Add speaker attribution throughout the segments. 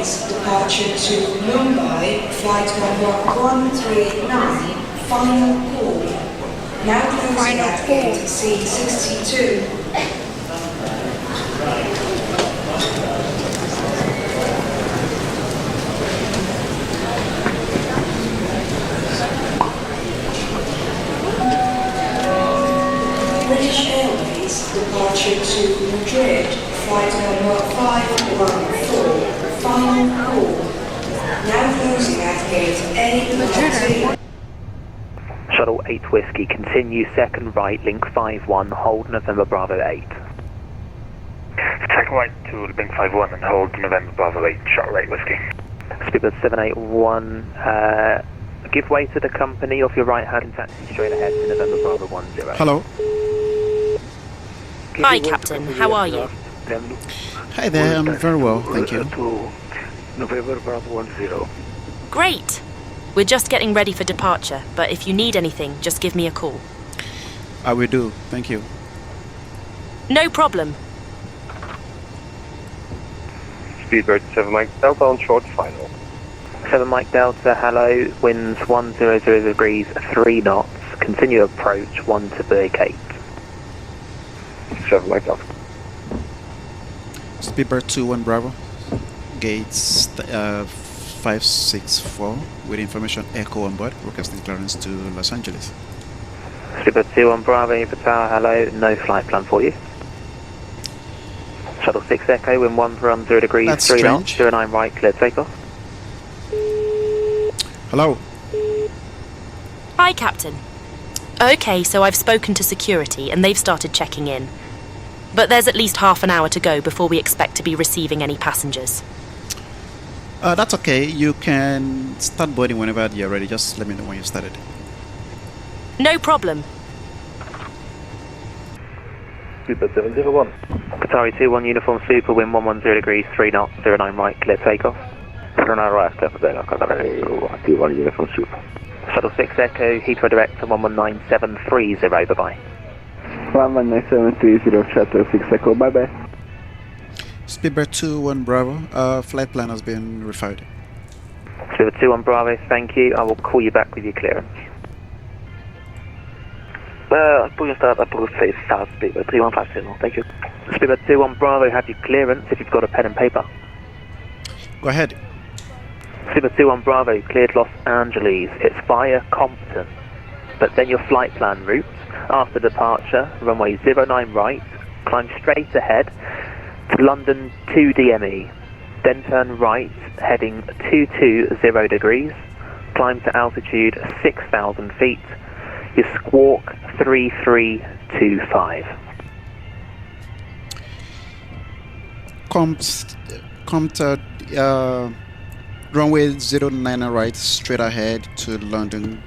Speaker 1: Airways, departure to Mumbai, flight number 139, final call. Now closing at gate C62. British Airways, departure to Madrid, flight number 514, final call. Now closing at gate A380.
Speaker 2: Shuttle 8 Whiskey, continue second right, link 51, hold November Bravo 8.
Speaker 3: Second right to link 51 and hold November Bravo 8, Shuttle 8 Whiskey.
Speaker 2: Speedbird 781, give way to the company off your right hand and taxi straight ahead to November Bravo 10.
Speaker 4: Hello.
Speaker 5: Hi, Captain. How are you?
Speaker 4: Hi there, I'm very well, thank you.
Speaker 3: To November Bravo 10.
Speaker 5: Great! We're just getting ready for departure, but if you need anything, just give me a call.
Speaker 4: I will do, thank you.
Speaker 5: No problem.
Speaker 3: Speedbird 7 Mike Delta on short final.
Speaker 2: 7 Mike Delta, hello, winds 100 degrees, 3 knots, continue approach 1 to vacate.
Speaker 3: 7 Mike Delta.
Speaker 4: Speedbird 21 Bravo, gates 564 with information echo on board, requesting clearance to Los Angeles.
Speaker 2: Speedbird 21 Bravo, for tower, hello, no flight plan for you. Shuttle 6 Echo, wind 110 degrees,
Speaker 4: That's
Speaker 2: 3 knots,
Speaker 4: strange.
Speaker 2: 09 right, clear takeoff.
Speaker 4: Hello.
Speaker 5: Hi, Captain. Okay, so I've spoken to security and they've started checking in. But there's at least half an hour to go before we expect to be receiving any passengers.
Speaker 4: That's okay, you can start boarding whenever you're ready, just let me know when you started.
Speaker 5: No problem.
Speaker 3: Speedbird 701.
Speaker 2: Qatari 21 uniform super, wind 110 degrees, 3 knots, 09 right, clear takeoff.
Speaker 3: 09 right, clear for takeoff, Qatari 21 uniform super.
Speaker 2: Shuttle 6 Echo, Heathrow Director 119730, bye-bye.
Speaker 3: 119730, Shuttle 6 Echo, bye-bye.
Speaker 4: Speedbird 21 Bravo, flight plan has been referred.
Speaker 2: Speedbird 21 Bravo, thank you, I will call you back with your clearance.
Speaker 3: Pushing start approach phase south, Speedbird 3150, thank you.
Speaker 2: Speedbird 21 Bravo, have your clearance if you've got a pen and paper.
Speaker 4: Go ahead.
Speaker 2: Speedbird 21 Bravo, cleared Los Angeles, it's via Compton. But then your flight plan route, after departure, runway 09 right, climb straight ahead to London 2 DME, then turn right, heading 220 degrees, climb to altitude 6,000 feet, you squawk 3325.
Speaker 4: Compton, runway 09 right, straight ahead to London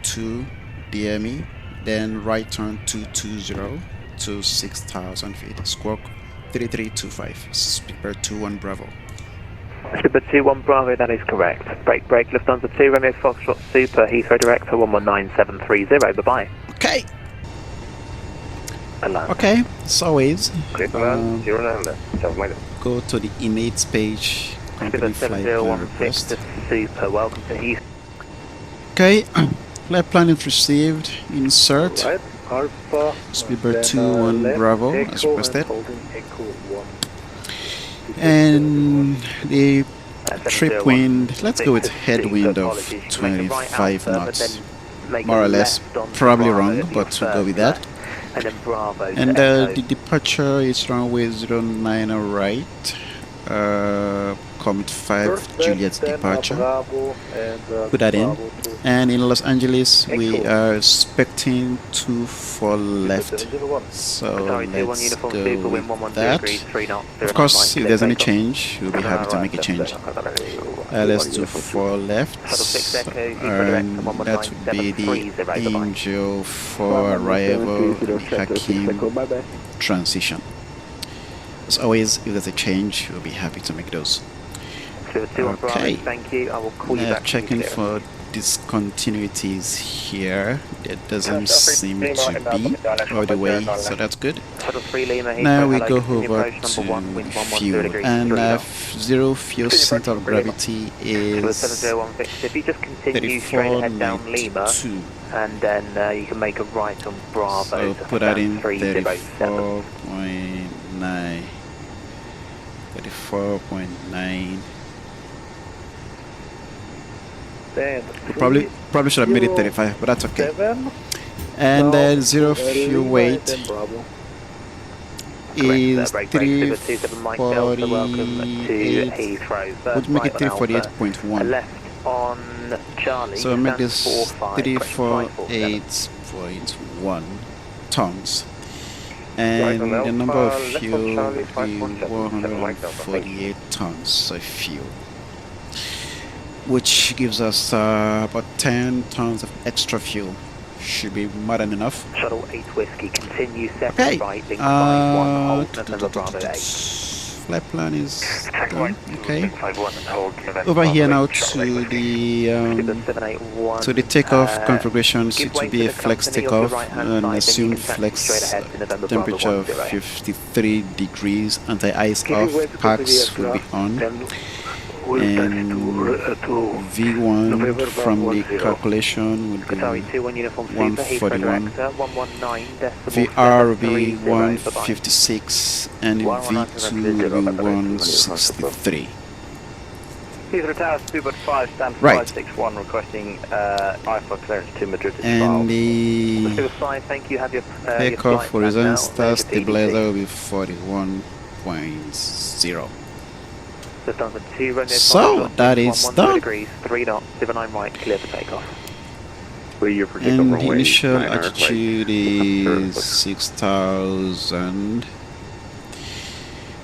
Speaker 4: 2 DME, then right turn 220 to 6,000 feet, squawk 3325, Speedbird 21 Bravo.
Speaker 2: Speedbird 21 Bravo, that is correct. Break, Lufthansa 2, Romeo Foxtrot Super, Heathrow Director 119730, bye-bye.
Speaker 4: Okay.
Speaker 2: Alarm.
Speaker 4: Okay, as always,
Speaker 3: Clear for 09 left, 7 Mike.
Speaker 4: go to the innate page, company
Speaker 2: Speedbird
Speaker 4: flight plan
Speaker 2: 7016
Speaker 4: request.
Speaker 2: to Super, welcome to Heathrow.
Speaker 4: Okay, flight plan is received, insert,
Speaker 3: Right, Alpha.
Speaker 4: Speedbird
Speaker 3: then,
Speaker 4: 21
Speaker 3: left,
Speaker 4: Bravo,
Speaker 3: Echo
Speaker 4: as requested.
Speaker 3: and holding Echo 1.
Speaker 4: And the trip
Speaker 2: 701,
Speaker 4: wind, let's go with
Speaker 2: Super,
Speaker 4: headwind of
Speaker 2: apologies. You make a right
Speaker 4: 25
Speaker 2: answer, but
Speaker 4: knots.
Speaker 2: then make
Speaker 4: More
Speaker 2: a
Speaker 4: or less,
Speaker 2: left on
Speaker 4: probably
Speaker 2: Bravo
Speaker 4: wrong,
Speaker 2: at your
Speaker 4: but we'll go
Speaker 2: first
Speaker 4: with that.
Speaker 2: left, and then Bravo
Speaker 4: And
Speaker 2: to Echo.
Speaker 4: the departure is runway 09 right, Comet 5 Juliet's departure. Put that in. And in Los Angeles, we are expecting 24 left. So
Speaker 2: Qatari 21
Speaker 4: let's
Speaker 2: uniform
Speaker 4: go
Speaker 2: super, wind
Speaker 4: with
Speaker 2: 110
Speaker 4: that.
Speaker 2: degrees, 3 knots,
Speaker 4: Of course, if there's any change, we'll be happy to make a change. Let's do 4 left, and that would be the Angel for arrival, the Hakim transition. As always, if there's a change, we'll be happy to make those.
Speaker 2: Okay. Thank you. I will call you back.
Speaker 4: Checking for discontinuities here. There doesn't seem to be all the way, so that's good. Now we go over to fuel, and zero fuel center of gravity is 34.2.
Speaker 2: And then you can make a right on Bravo.
Speaker 4: So put that in 34.9. 34.9. Probably should have made it 35, but that's okay. And then zero fuel weight is 348. Would make it 348.1.
Speaker 2: Left on Charlie.
Speaker 4: So make this 348.1 tons. And the number of fuel will be 148 tons of fuel, which gives us about 10 tons of extra fuel. Should be more than enough.
Speaker 2: Shuttle 8 Whiskey, continue second right, link 5-1, hold November Bravo 8.
Speaker 4: Flight plan is done. Okay. Over here now to the takeoff configurations. It will be a flex takeoff, and assumed flex temperature of 53 degrees. Anti-ice off, packs will be on. And V1 from the calculation would be 141, VR will be 156, and V2 will be 163. Right. And the takeoff horizon star stabilizer will be 41.0. So that is done.
Speaker 2: 3 knots, 09 right, clear for takeoff.
Speaker 4: And the initial altitude is 6,000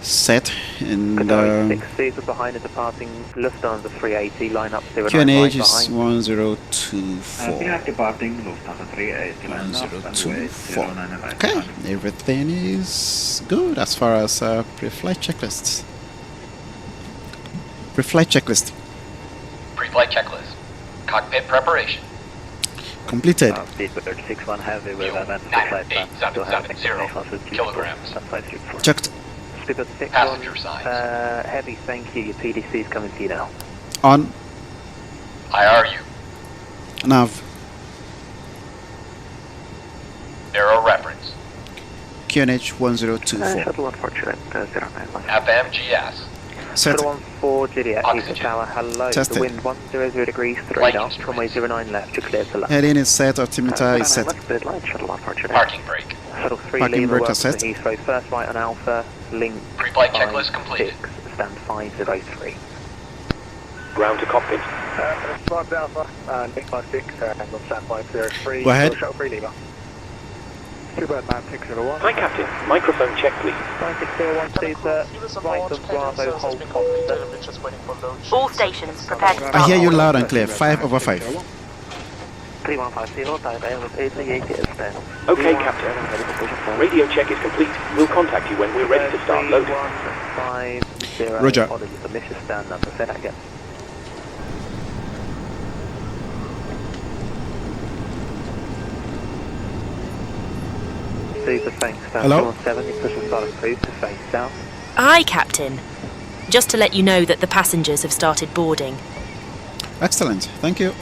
Speaker 4: set, and
Speaker 2: behind the departing Lufthansa 380, line up 09
Speaker 4: QNH
Speaker 2: right
Speaker 4: is 1024. 1024. Okay, everything is good as far as pre-flight checklists. Preflight checklist.
Speaker 6: Preflight checklist. Cockpit preparation.
Speaker 4: Completed.
Speaker 6: 98770 kilograms.
Speaker 4: Checked.
Speaker 6: Passenger signs.
Speaker 2: Heavy, thank you. Your PDC is coming to you now.
Speaker 4: On.
Speaker 6: IRU.
Speaker 4: Nav.
Speaker 6: Aero reference.
Speaker 4: QNH 1024.
Speaker 3: Shuttle unfortunate, 09
Speaker 6: FMGS.
Speaker 4: Set.
Speaker 2: 14 Juliet, Eastern Tower, hello.
Speaker 4: Tested.
Speaker 2: The wind 100 degrees, 3 knots, runway 09 left, you're clear to land.
Speaker 4: Heading is set, altimeter is set.
Speaker 6: Parking brake.
Speaker 2: Shuttle 3
Speaker 4: Parking
Speaker 2: Lima,
Speaker 4: brake
Speaker 2: welcome
Speaker 4: are set.
Speaker 2: to Heathrow, first right on Alpha, link
Speaker 6: Pre-flight checklist completed.
Speaker 2: 6, stand 503.
Speaker 3: Ground to cockpit.
Speaker 2: Response Alpha, link 56, and on stand 503.
Speaker 4: Go ahead.
Speaker 2: Shuttle 3 Lima. 2-601.
Speaker 3: Hi Captain, microphone check please.
Speaker 2: 96012, sir. Right on Bravo, hold constant.
Speaker 5: All stations prepared to
Speaker 4: I
Speaker 5: start.
Speaker 4: hear you loud and clear. 5/5.
Speaker 2: 3150,
Speaker 3: Okay Captain. Radio check is complete. We'll contact you when we're ready to start loading.
Speaker 2: 350.
Speaker 4: Roger.
Speaker 2: Apologies for mission stand number. Say that again. Super, thanks.
Speaker 4: Hello?
Speaker 2: 7, you push the start approved to face south.
Speaker 5: Aye, Captain. Just to let you know that the passengers have started boarding.
Speaker 4: Excellent. Thank you.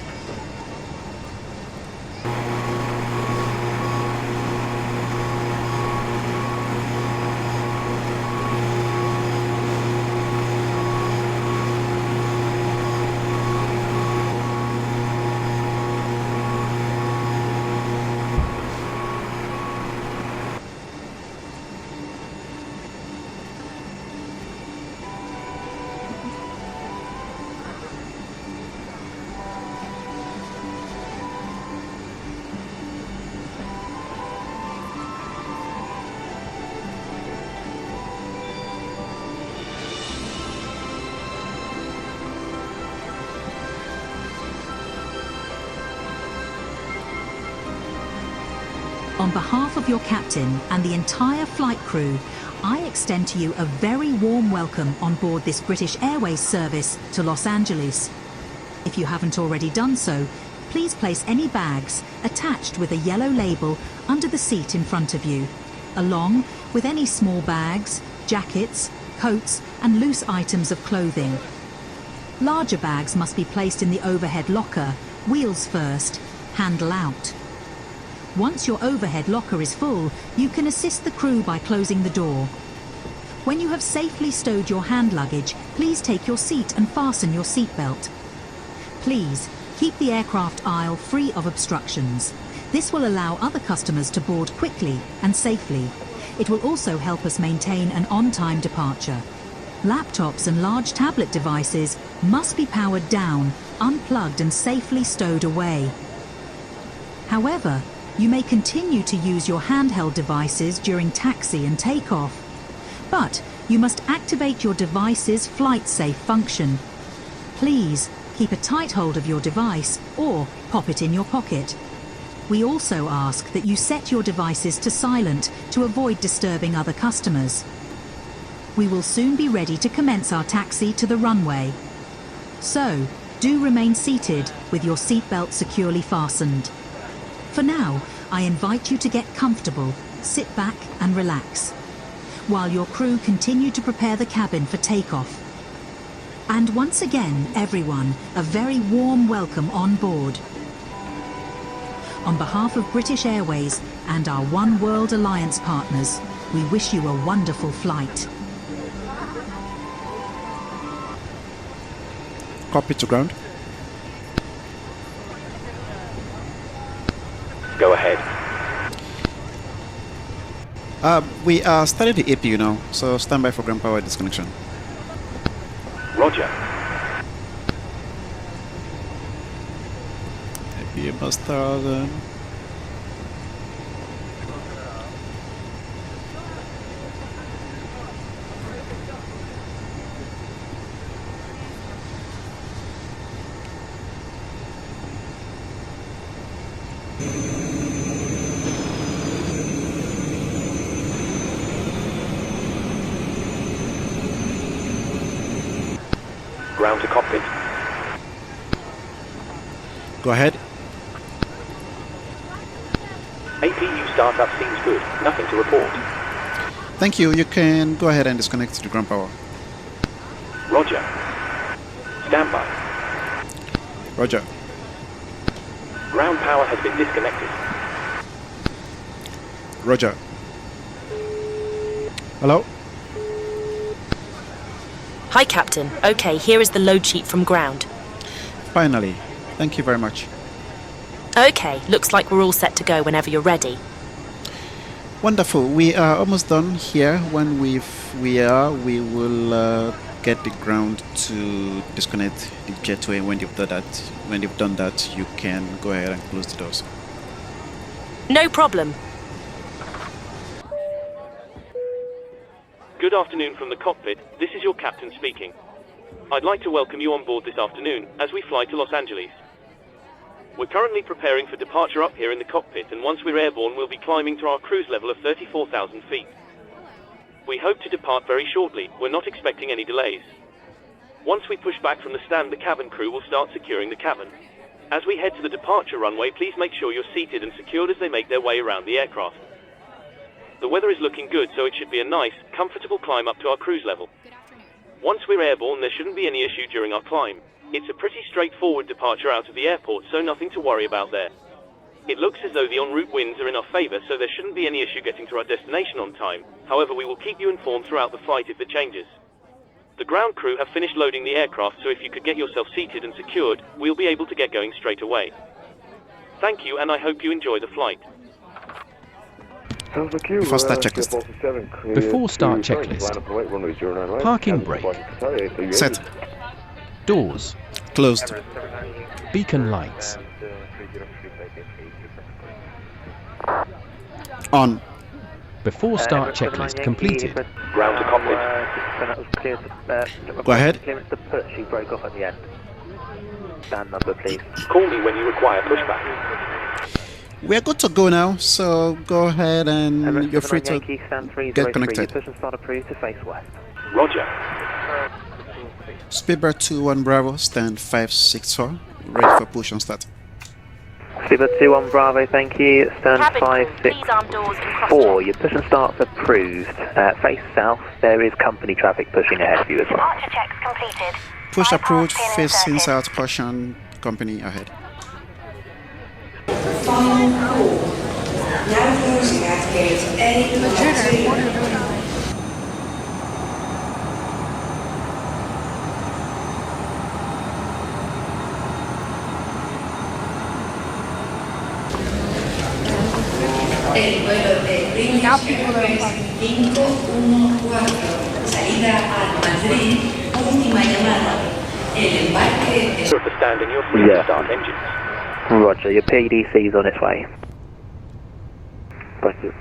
Speaker 7: On behalf of your captain and the entire flight crew, I extend to you a very warm welcome on board this British Airways service to Los Angeles. If you haven't already done so, please place any bags attached with a yellow label under the seat in front of you, along with any small bags, jackets, coats and loose items of clothing. Larger bags must be placed in the overhead locker, wheels first, handle out. Once your overhead locker is full, you can assist the crew by closing the door. When you have safely stowed your hand luggage, please take your seat and fasten your seatbelt. Please, keep the aircraft aisle free of obstructions. This will allow other customers to board quickly and safely. It will also help us maintain an on-time departure. Laptops and large tablet devices must be powered down, unplugged and safely stowed away. However, you may continue to use your handheld devices during taxi and takeoff. But you must activate your device's flight safe function. Please keep a tight hold of your device or pop it in your pocket. We also ask that you set your devices to silent to avoid disturbing other customers. We will soon be ready to commence our taxi to the runway. So, do remain seated with your seatbelt securely fastened. For now, I invite you to get comfortable, sit back and relax, while your crew continue to prepare the cabin for takeoff. And once again, everyone, a very warm welcome on board. On behalf of British Airways and our One World Alliance partners, we wish you a wonderful flight.
Speaker 4: Copy to ground.
Speaker 3: Go ahead.
Speaker 4: We are starting the APU now, so stand by for ground power disconnection.
Speaker 3: Roger.
Speaker 4: APU must start then.
Speaker 3: Ground to cockpit.
Speaker 4: Go ahead.
Speaker 3: APU startup seems good. Nothing to report.
Speaker 4: Thank you. You can go ahead and disconnect to the ground power.
Speaker 3: Roger. Stand by.
Speaker 4: Roger.
Speaker 3: Ground power has been disconnected.
Speaker 4: Roger. Hello?
Speaker 5: Hi, Captain. Okay, here is the load sheet from ground.
Speaker 4: Finally. Thank you very much.
Speaker 5: Okay, looks like we're all set to go whenever you're ready.
Speaker 4: Wonderful. We are almost done here. When we will get the ground to disconnect the jetway. When you've done that, you can go ahead and close the doors.
Speaker 5: No problem.
Speaker 3: Good afternoon from the cockpit. This is your captain speaking. I'd like to welcome you on board this afternoon as we fly to Los Angeles. We're currently preparing for departure up here in the cockpit, and once we're airborne we'll be climbing to our cruise level of 34,000 feet. We hope to depart very shortly. We're not expecting any delays. Once we push back from the stand, the cabin crew will start securing the cabin. As we head to the departure runway, please make sure you're seated and secured as they make their way around the aircraft. The weather is looking good, so it should be a nice, comfortable climb up to our cruise level. Once we're airborne, there shouldn't be any issue during our climb. It's a pretty straightforward departure out of the airport, so nothing to worry about there. It looks as though the en route winds are in our favour, so there shouldn't be any issue getting to our destination on time. However, we will keep you informed throughout the flight if it changes. The ground crew have finished loading the aircraft, so if you could get yourself seated and secured, we'll be able to get going straight away. Thank you, and I hope you enjoy the flight.
Speaker 4: Before start checklist.
Speaker 8: Before start checklist. Parking brake.
Speaker 4: Set.
Speaker 8: Doors.
Speaker 4: Closed.
Speaker 8: Beacon lights.
Speaker 4: On.
Speaker 8: Before start checklist completed.
Speaker 3: Ground to cockpit.
Speaker 4: Go ahead.
Speaker 2: Clearance to push, you broke off at the end. Stand number, please.
Speaker 3: Call me when you require pushback.
Speaker 4: We're good to go now, so go ahead and
Speaker 2: Emirates
Speaker 4: you're free to
Speaker 2: Yankee, stand 303.
Speaker 4: get connected.
Speaker 2: Push and start approved to face west.
Speaker 3: Roger.
Speaker 4: Speedbird 21 Bravo, stand 564, ready for push on start.
Speaker 2: Speedbird 21 Bravo, thank you. Stand
Speaker 5: Cabin crew, please arm doors and cross
Speaker 2: 564.
Speaker 5: check.
Speaker 2: Your push and start's approved. Face south, there is company traffic pushing ahead of you as well.
Speaker 9: Departure checks completed.
Speaker 4: Push
Speaker 9: Bypass
Speaker 4: approved,
Speaker 9: pin
Speaker 4: facing
Speaker 9: inserted.
Speaker 4: south, caution, company ahead.
Speaker 1: Final call. Now closing at gate A380. El vuelo de British Airways 514, salida a Madrid, última llamada. El embarque es...
Speaker 3: For standing, you're free to start engines.
Speaker 2: Roger, your PDC's on its way. Thank you.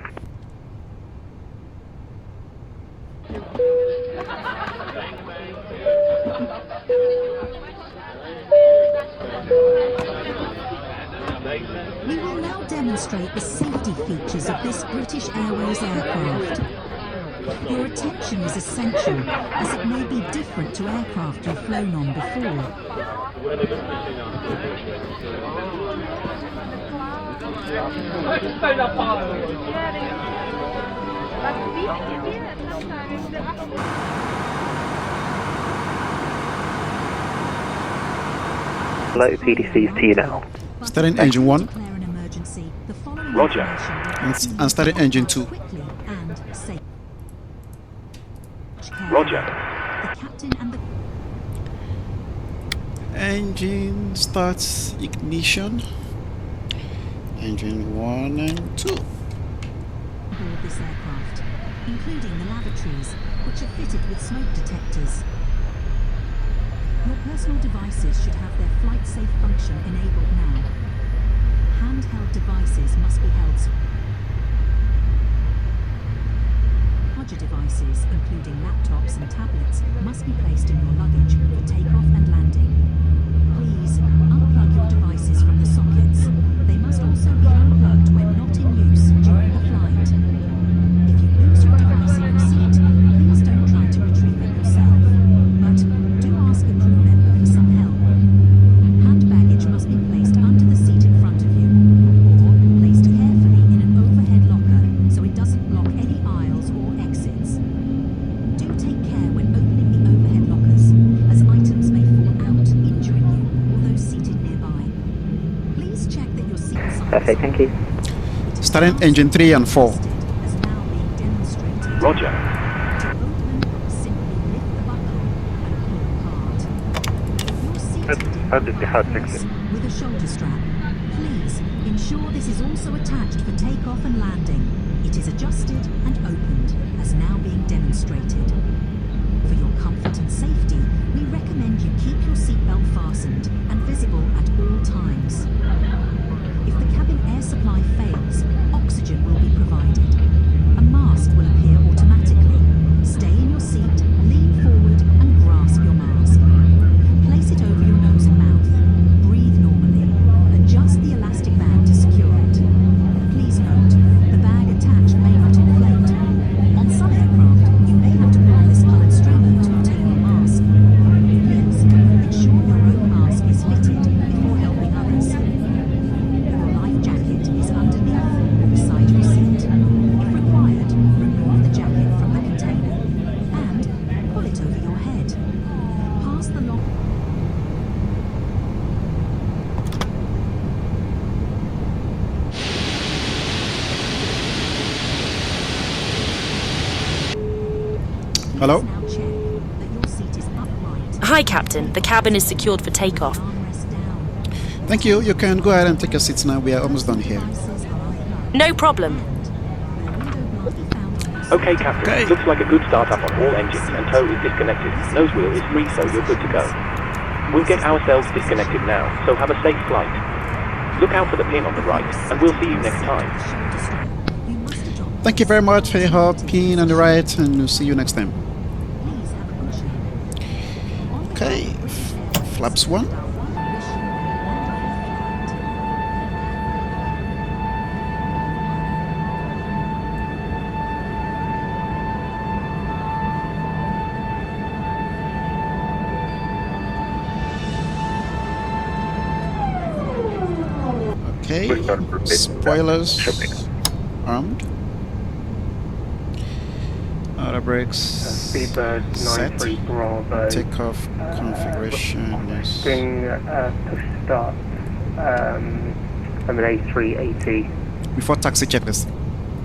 Speaker 7: We will now demonstrate the safety features of this British Airways aircraft. Your attention is essential, as it may be different to aircraft you've flown on before.
Speaker 2: Low PDC's to you now.
Speaker 4: Starting engine 1
Speaker 7: Declare an emergency. The following
Speaker 3: Roger.
Speaker 7: information will
Speaker 4: and starting engine 2.
Speaker 7: quickly and safely.
Speaker 3: Roger.
Speaker 7: The captain and the
Speaker 4: Engine starts ignition. Engine 1 and 2.
Speaker 7: aboard this aircraft, including the lavatories, which are fitted with smoke detectors. Your personal devices should have their flight safe function enabled now. Handheld devices must be held. Larger devices, including laptops and tablets, must be placed in your luggage for takeoff and landing. Please unplug your devices from the sockets. They must also be unplugged when not in use during the flight. If you lose your device in your seat, please don't try to retrieve it yourself, but do ask a crew member for some help. Hand baggage must be placed under the seat in front of you, or placed carefully in an overhead locker so it doesn't block any aisles or exits. Do take care when opening the overhead lockers, as items may fall out, injuring you or those seated nearby. Please check that your seat signs
Speaker 2: Okay, thank you.
Speaker 4: Starting engine 3 and 4.
Speaker 7: as now being demonstrated.
Speaker 3: Roger.
Speaker 7: To open, simply lift the buckle and pull hard. If you're seated with a shoulder strap, please ensure this is also attached for takeoff and landing. It is adjusted and opened, as now being demonstrated. For your comfort and safety, we recommend you keep your seatbelt fastened and visible at all times. If the cabin air supply fails, oxygen will be provided. A mask will appear automatically. Stay in your seat, lean forward and grasp your mask. Place it over your nose and mouth. Breathe normally. Adjust the elastic band to secure it. Please note, the bag attached may not inflate. On some aircraft, you may have to pull this coloured string to obtain your mask. Please ensure your own mask is fitted before helping others. Your life jacket is underneath or beside your seat. If required, remove the jacket from the container and pull it over your head. Pass the lock.
Speaker 4: Hello?
Speaker 7: Now check that your seat is upright.
Speaker 5: Hi, Captain. The cabin is secured for takeoff.
Speaker 7: Armrest down.
Speaker 4: Thank you. You can go ahead and take your seats now. We are almost done here.
Speaker 7: Devices are unplugged.
Speaker 5: No problem.
Speaker 7: Where window blinds be found on your
Speaker 3: Okay, Captain.
Speaker 4: Okay.
Speaker 3: Looks like a good startup on all engines and tow is disconnected. Nose wheel is free, so you're good to go. We'll get ourselves disconnected now, so have a safe flight. Look out for the pin on the right, and we'll see you next time.
Speaker 7: shoulder strap. You must adopt.
Speaker 4: Thank you very much for your help, pin on the right, and we'll see you next time.
Speaker 7: Please have a cushion. On
Speaker 4: Okay,
Speaker 7: behalf of British Airways,
Speaker 4: flaps 1.
Speaker 7: we wish you a wonderful flight.
Speaker 4: Okay, spoilers armed. Auto brakes set. Takeoff configuration is
Speaker 2: Push start. I'm an A380.
Speaker 4: before taxi checklist.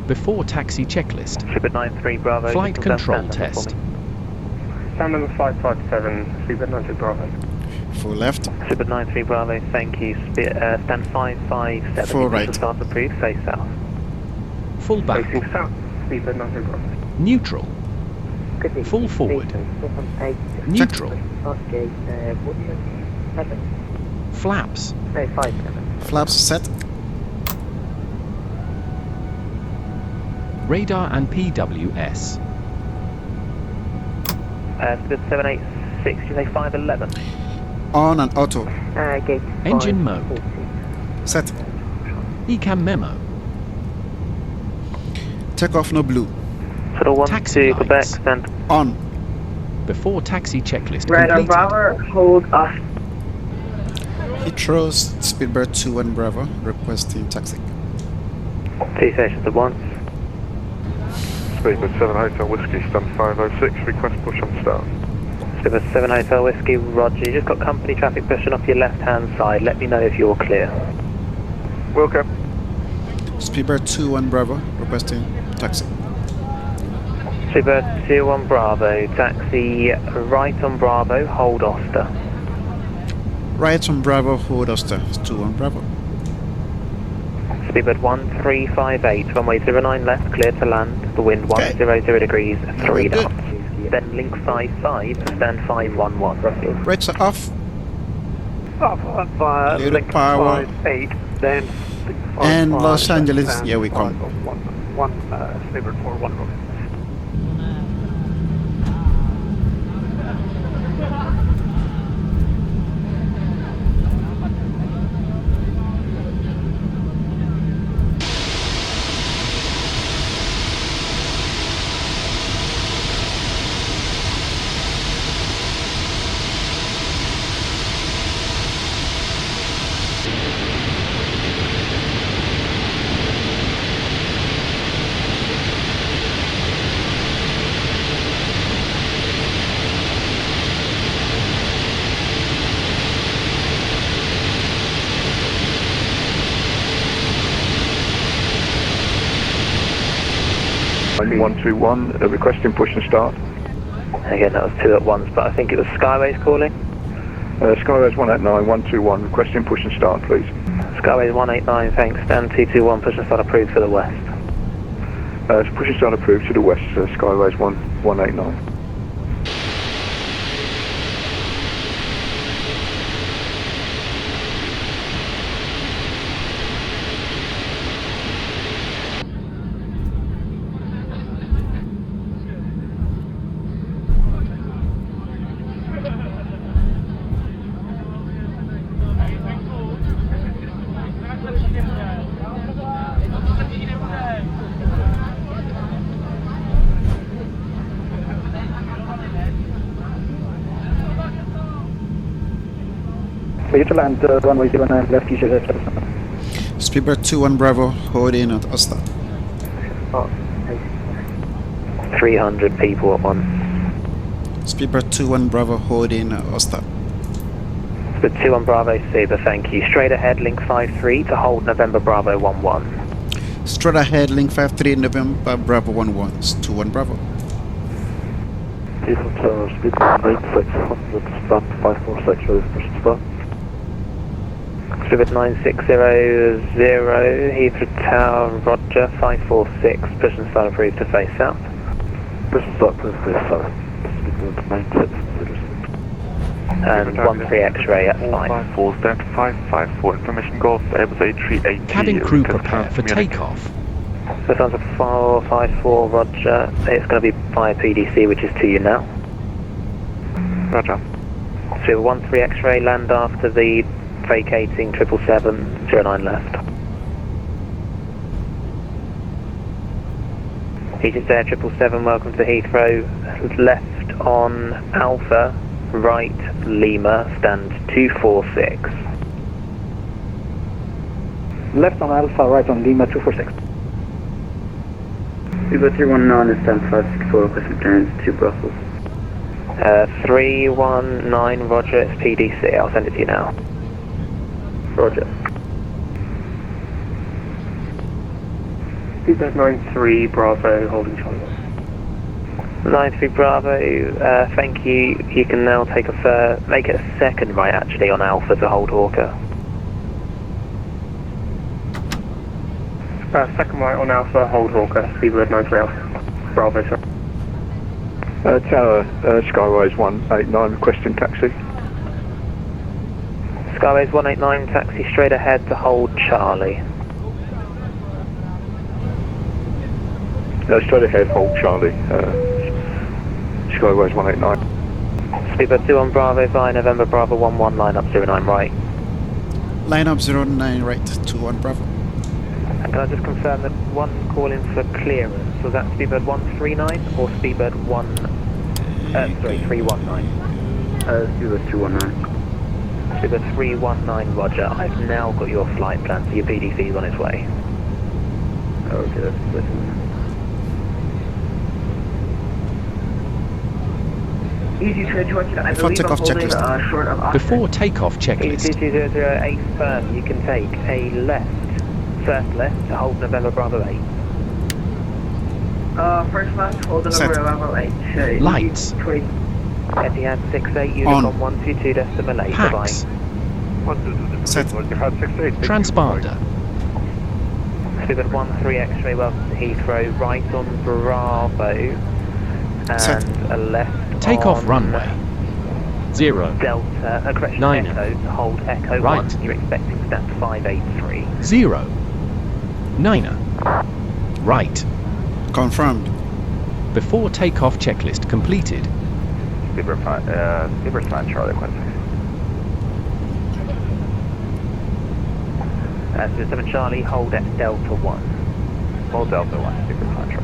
Speaker 8: Before taxi checklist.
Speaker 2: Super 93 Bravo.
Speaker 8: Flight control test.
Speaker 2: Stand number 557, Super 93 Bravo.
Speaker 4: Full left.
Speaker 2: Super 93 Bravo, thank you. Stand 557.
Speaker 4: Full right.
Speaker 2: Start approved, face south.
Speaker 8: Full back.
Speaker 2: Facing south, Super 93 Bravo.
Speaker 8: Neutral. Full forward. Neutral. Flaps.
Speaker 4: Flaps set.
Speaker 8: Radar and PWS.
Speaker 2: Super 786, you say 511?
Speaker 4: On and auto.
Speaker 2: Gate
Speaker 8: Engine mode.
Speaker 4: Set.
Speaker 8: ECAM memo.
Speaker 4: Takeoff no blue.
Speaker 2: Sort of 1
Speaker 8: Taxi
Speaker 2: to Quebec,
Speaker 8: lights.
Speaker 2: stand.
Speaker 4: On.
Speaker 8: Before taxi checklist
Speaker 2: Radar
Speaker 8: completed.
Speaker 2: Bravo, hold off.
Speaker 4: Heathrow, Speedbird 2 and Bravo, requesting taxi.
Speaker 2: Two stations at once.
Speaker 9: Speedbird 7 Hotel Whiskey, stand 506, request push on start.
Speaker 2: Super 7 Hotel Whiskey, roger. You just got company traffic pushing off your left-hand side. Let me know if you're clear.
Speaker 9: Welcome.
Speaker 4: Speedbird 2 and Bravo, requesting taxi.
Speaker 2: Super 2 on Bravo, taxi right on Bravo, hold Oster.
Speaker 4: Right on Bravo, hold Oster. 2 on Bravo.
Speaker 2: Speedbird 1358, runway 09 left, clear to land. The wind 100 degrees, 3
Speaker 4: good.
Speaker 2: knots. Then link 55, stand 511, roughly.
Speaker 4: Brakes are off.
Speaker 2: Off via
Speaker 4: Little
Speaker 2: link
Speaker 4: power.
Speaker 2: 58, then
Speaker 4: And Los Angeles, here we come.
Speaker 2: Speedbird 41.
Speaker 9: Only 121, requesting push and start.
Speaker 2: Again, that was 2 at once, but I think it was Skyways calling.
Speaker 9: Skyways 189, 121, requesting push and start, please.
Speaker 2: Skyways 189, thanks. Stand 221, push and start approved for the west.
Speaker 9: Push and start approved to the west, Skyways 189.
Speaker 2: Clear to land, runway 09 left, you should have
Speaker 4: Speedbird 2 and Bravo, hold in at Oster.
Speaker 2: 300 people at once.
Speaker 4: Speedbird 2 and Bravo, hold in at Oster.
Speaker 2: Speedbird 2 on Bravo, super, thank you. Straight ahead, link 53 to hold November Bravo 11.
Speaker 4: Straight ahead, link 53 November Bravo 11. It's 2 on Bravo.
Speaker 9: Decent speed 9600, stand 546, ready for push and start.
Speaker 2: Speedbird 9600, Heathrow Tower, roger, 546, push and start approved to face south.
Speaker 9: Push and start, please face south. Speedbird 9600.
Speaker 2: And 13 X-ray at 5.
Speaker 9: 54, stand 554, information golf, Airbus A380.
Speaker 8: Cabin crew prepare for takeoff.
Speaker 2: This one's a 454, roger. It's going to be via PDC, which is to you now.
Speaker 9: Roger.
Speaker 2: So 13 X-ray, land after the vacating 777, 09 left. Egypt Air 777, welcome to Heathrow. Left on Alpha, right Lima, stand 246.
Speaker 10: Left on Alpha, right on Lima 246.
Speaker 11: Viva 319 is 1056 requesting clearance to Brussels.
Speaker 2: 319, roger, it's PDC, I'll send it to you now.
Speaker 11: Roger.
Speaker 12: Viva 93 Bravo, holding Charlie.
Speaker 2: 93 Bravo, thank you. You can now take make it a second right actually on Alpha to hold Hawker.
Speaker 12: Second right on Alpha, hold Hawker, Viva 93 Alpha. Bravo, sir.
Speaker 9: Tower, Skyways 189, requesting taxi.
Speaker 2: Skyways 189, taxi straight ahead to hold Charlie.
Speaker 9: Straight ahead, hold Charlie. Skyways 189.
Speaker 2: Speedbird 21 Bravo via November Bravo 11, line up 09 right.
Speaker 4: Line up 09 right, 21 Bravo.
Speaker 2: And can I just confirm that one call in for clearance, was that Speedbird 139 or Speedbird 319?
Speaker 11: Speedbird 219.
Speaker 2: Speedbird 319, roger. I've now got your flight plan, so your PDC is on its way.
Speaker 11: Okay, that's listen. Easy to join, I believe I'm holding short of
Speaker 8: Before takeoff checklist.
Speaker 2: 2200 firm, you can take a left, first left to hold November Bravo 8.
Speaker 11: First left, hold November Bravo 8.
Speaker 8: Lights.
Speaker 2: Etihad 68, Unicorn 122 decimal 8, bye-bye.
Speaker 4: Set.
Speaker 8: Transponder.
Speaker 2: Speedbird 13 X-ray, welcome to Heathrow, right on Bravo, and a left
Speaker 8: Takeoff
Speaker 2: on
Speaker 8: runway. 0.
Speaker 2: Delta, correction,
Speaker 8: 9.
Speaker 2: Echo, to hold Echo
Speaker 8: Right.
Speaker 2: 1, you're expecting stamp 583.
Speaker 8: 0. 9. Right.
Speaker 4: Confirmed.
Speaker 8: Before takeoff checklist completed.
Speaker 9: Speedbird 5 Charlie, requesting.
Speaker 2: 7 Charlie, hold at Delta 1.
Speaker 9: Hold Delta 1, Speedbird 5 Charlie.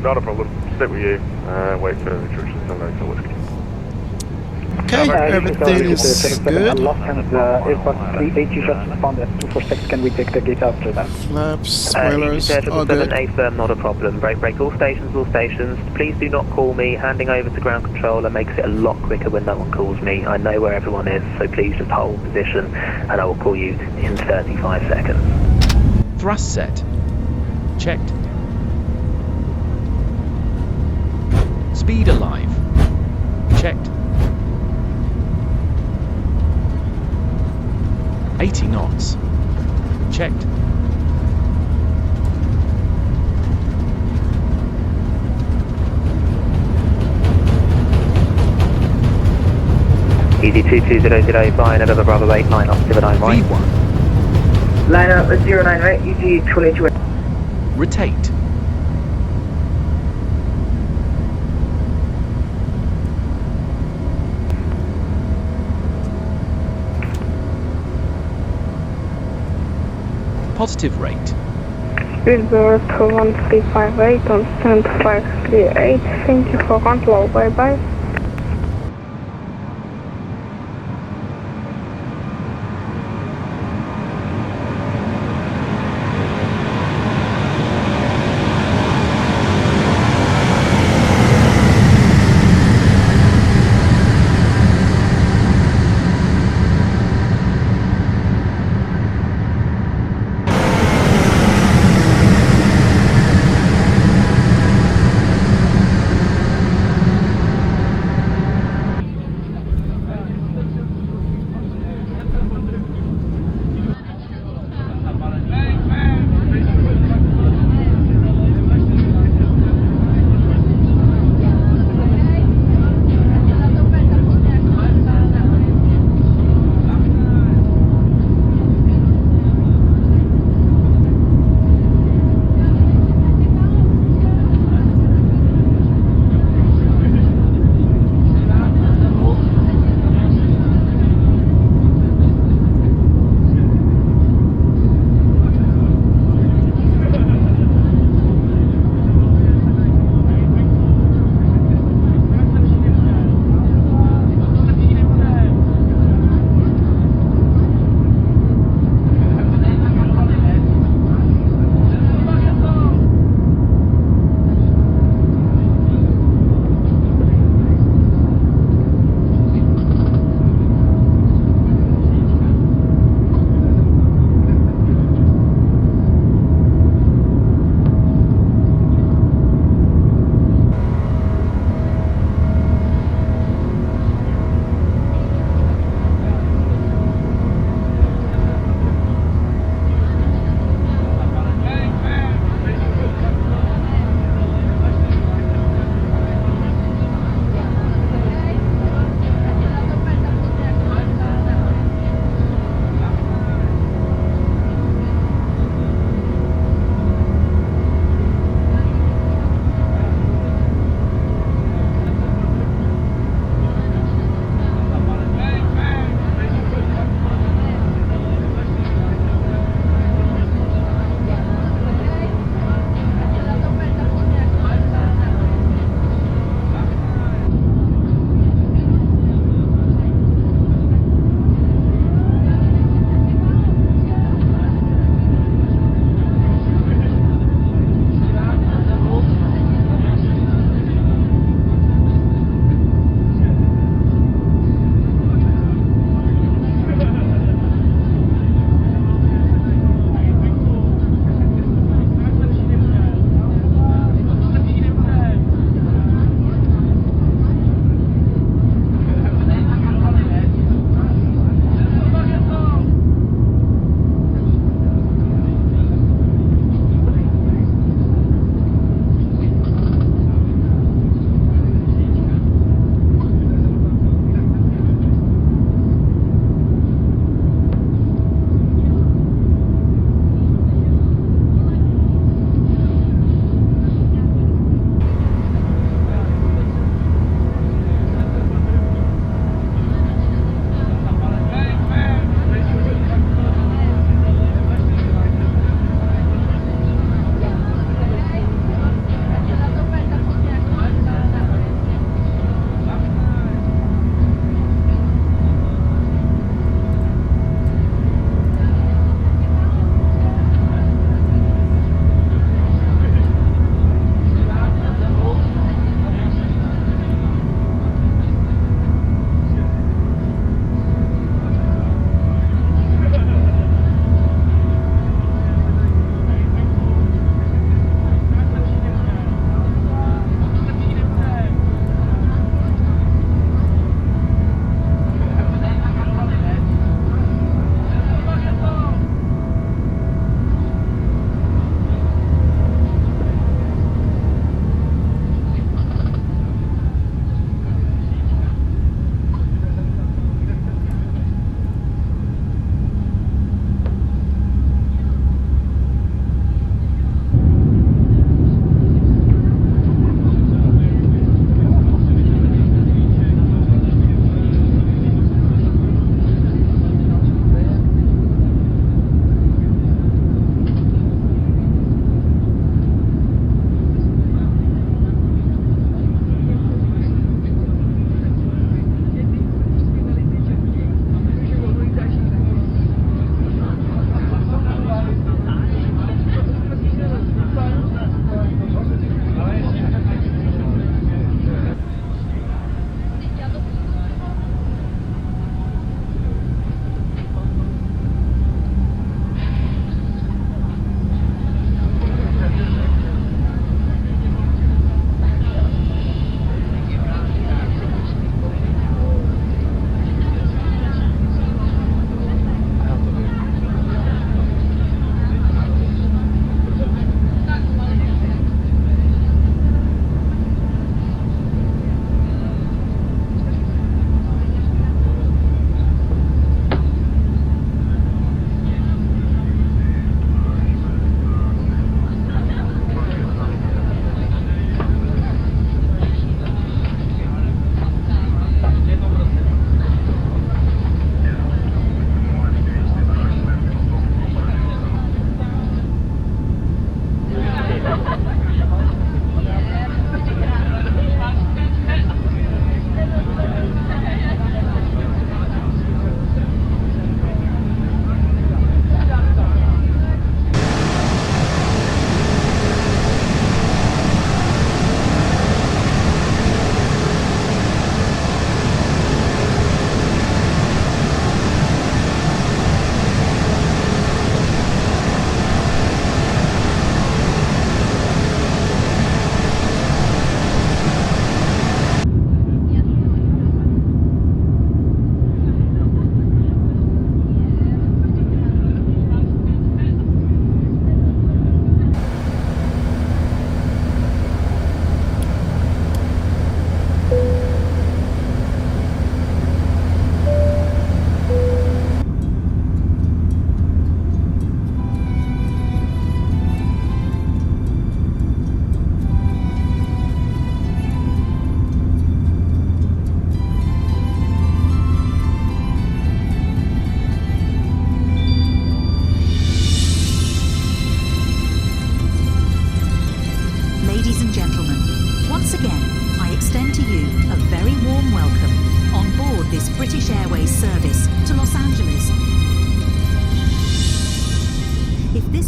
Speaker 9: Not a problem. Sit with you. Wait for the instructions on Hotel Whiskey.
Speaker 4: Okay, everything is good.
Speaker 10: Airbus A380 just responded at 246. Can we take the gate after that?
Speaker 4: Flaps, spoilers, all good.
Speaker 2: 7 firm, not a problem. Break all stations, all stations. Please do not call me. Handing over to ground controller makes it a lot quicker when no one calls me. I know where everyone is, so please just hold position and I will call you in 35 seconds.
Speaker 8: Thrust set. Checked. Speed alive. Checked. 80 knots. Checked.
Speaker 2: Easy 2200 by November Bravo 8, line up 09 right.
Speaker 8: V1.
Speaker 11: Line up at 09 right, EG 22.
Speaker 8: Rotate. Positive rate.
Speaker 13: Speedbird 1358 on stand 538. Thank you for control. Bye bye.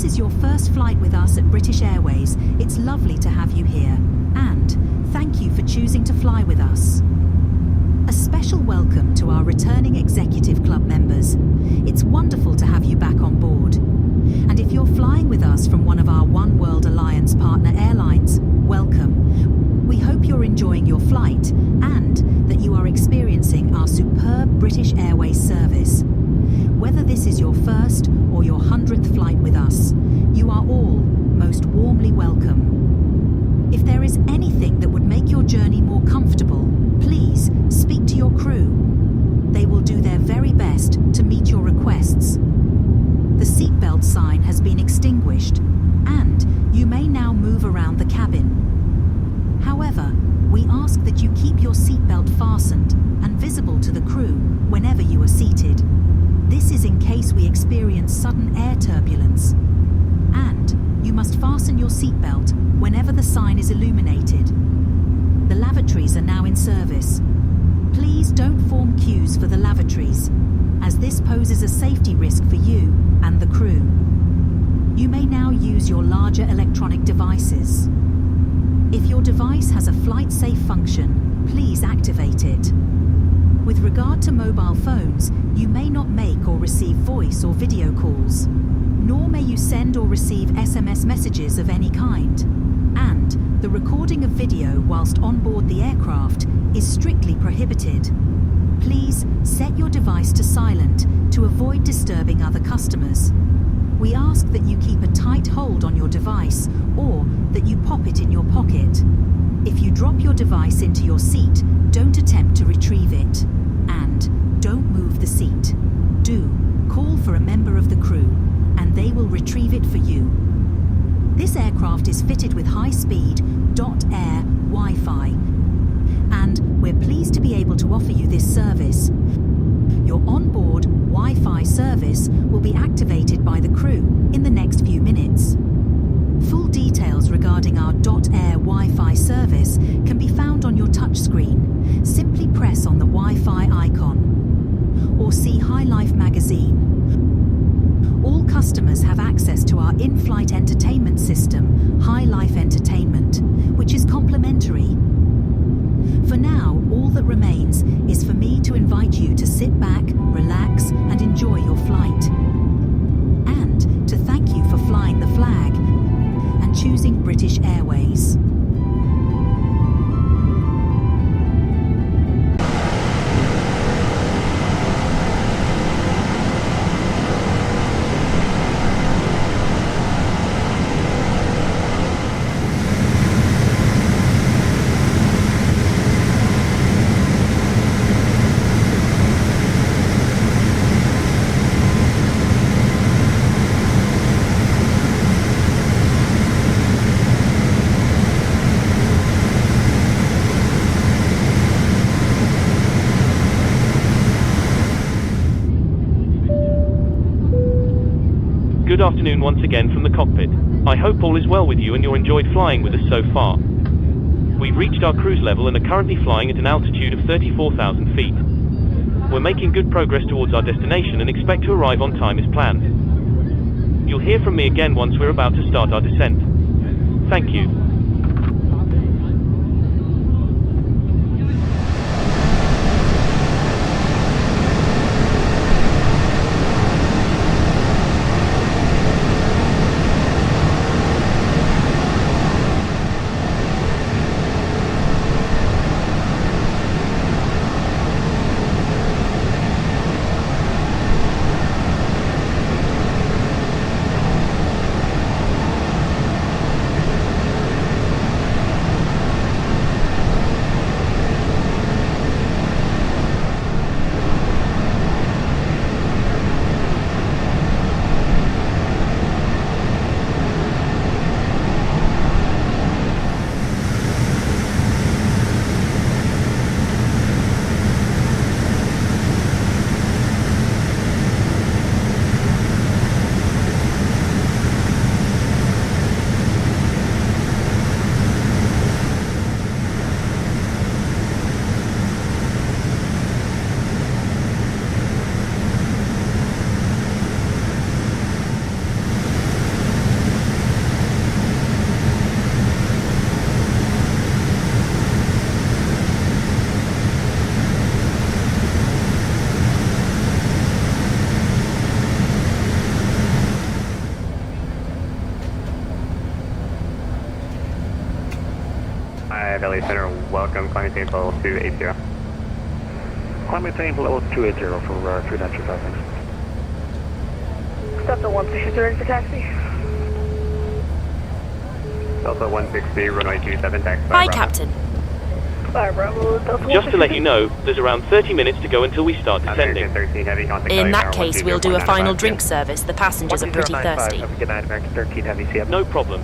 Speaker 7: this is your first flight with us at British Airways, it's lovely to have you here. And thank you for choosing to fly with us. A special welcome to our returning Executive Club members. It's wonderful to have you back on board. And if you're flying with us from one of our One World Alliance partner airlines, welcome. We hope you're enjoying your flight and that you are experiencing our superb British Airways service. Whether this is your first or your 100th flight with us, you are all most warmly welcome. If there is anything that would make your journey more comfortable, please speak to your crew. They will do their very best to meet your requests. The seatbelt sign has been extinguished, and you may now move around the cabin. However, we ask that you keep your seatbelt fastened and visible to the crew whenever you are seated. This is in case we experience sudden air turbulence. And you must fasten your seatbelt whenever the sign is illuminated. The lavatories are now in service. Please don't form queues for the lavatories, as this poses a safety risk for you and the crew. You may now use your larger electronic devices. If your device has a flight safe function, please activate it. With regard to mobile phones, you may not make or receive voice or video calls, nor may you send or receive SMS messages of any kind. And the recording of video whilst on board the aircraft is strictly prohibited. Please set your device to silent to avoid disturbing other customers. We ask that you keep a tight hold on your device or that you pop it in your pocket. If you drop your device into your seat, don't attempt to retrieve it. And don't move the seat. Do call for a member of the crew, and they will retrieve it for you. This aircraft is fitted with high-speed .air Wi-Fi, and we're pleased to be able to offer you this service. Your onboard Wi-Fi service will be activated by the crew in the next few minutes. Full details regarding our .air Wi-Fi service can be found on your touchscreen. Simply press on the Wi-Fi icon or see High Life magazine. All customers have access to our in-flight entertainment system, High Life Entertainment, which is complimentary. For now, all that remains is for me to invite you to sit back, relax, and enjoy your flight. And to thank you for flying the flag and choosing British Airways.
Speaker 3: Good afternoon once again from the cockpit. I hope all is well with you and you enjoyed flying with us so far. We've reached our cruise level and are currently flying at an altitude of 34,000 feet. We're making good progress towards our destination and expect to arrive on time as planned. You'll hear from me again once we're about to start our descent. Thank you.
Speaker 12: Pushback LA Center, welcome, climb maintain level 280.
Speaker 10: Climb maintain level 280 for 3 entry passings.
Speaker 11: Delta 160 ready for taxi.
Speaker 12: Delta 160, runway 27, taxi.
Speaker 5: Hi, Captain.
Speaker 11: Bye, Bravo. Delta
Speaker 3: Just to let you know, there's around 30 minutes to go until we start descending.
Speaker 5: In that case, we'll do a final drink service. The passengers are pretty thirsty.
Speaker 12: Good night, American 13 Heavy, CF.
Speaker 3: No problem.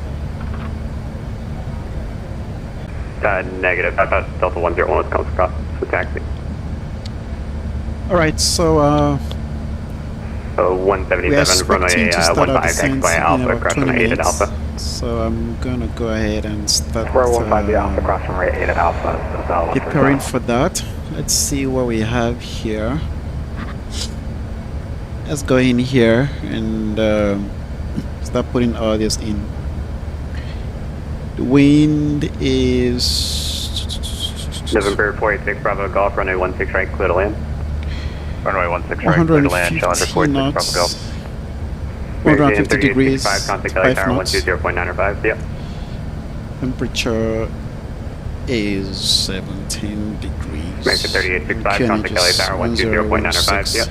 Speaker 12: Negative. I thought Delta 101 comes across the taxi.
Speaker 4: Alright, so
Speaker 12: 177, runway 15, taxi by Alpha, cross runway 8 at Alpha.
Speaker 4: So I'm gonna go ahead and start
Speaker 10: 15 Alpha, cross runway 8 at Alpha.
Speaker 4: Preparing for that. Let's see what we have here. Let's go in here and start putting all this in. The wind is
Speaker 12: November 486 Bravo Golf, runway 16 right, clear to land. Runway 16 right, clear to land, Challenger 46 Bravo Golf.
Speaker 4: 150 degrees,
Speaker 12: 5
Speaker 4: 5 knots.
Speaker 12: 120.905, yep.
Speaker 4: Temperature is 17 degrees.
Speaker 12: American 3865, contact LA Tower 120.905, yep.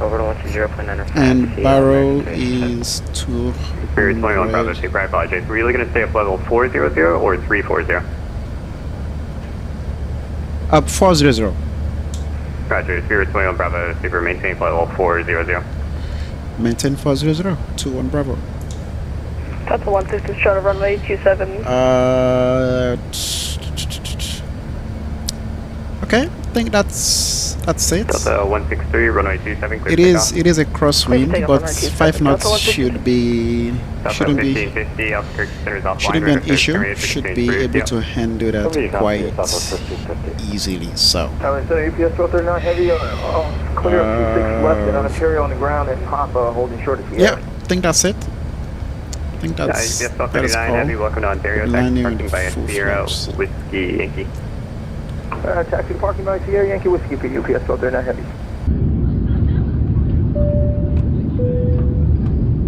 Speaker 12: Over to 120.905.
Speaker 4: And barrel is 2.
Speaker 12: Spirit 21 Bravo, super, I apologize. Were you looking to stay up level 400 or 340?
Speaker 4: Up 400.
Speaker 12: Roger, Spirit 21 Bravo, super, maintain level 400.
Speaker 4: Maintain 400, 21 Bravo.
Speaker 11: Delta 160 short of runway 27.
Speaker 4: Okay, I think that's it.
Speaker 12: Delta 163, runway 27, clear
Speaker 4: it is a crosswind, but 5 knots shouldn't be an issue. Should be able to handle that quite easily. So
Speaker 10: So UPS 1239 heavy, clear up 26 left and on material on the ground and pop holding short of the
Speaker 4: yeah, I think that's it. I think that is
Speaker 12: heavy, welcome to Ontario, taxi parking by Sierra Whiskey Yankee.
Speaker 10: Taxi parking by Sierra Yankee Whiskey for UPS 1239 heavy.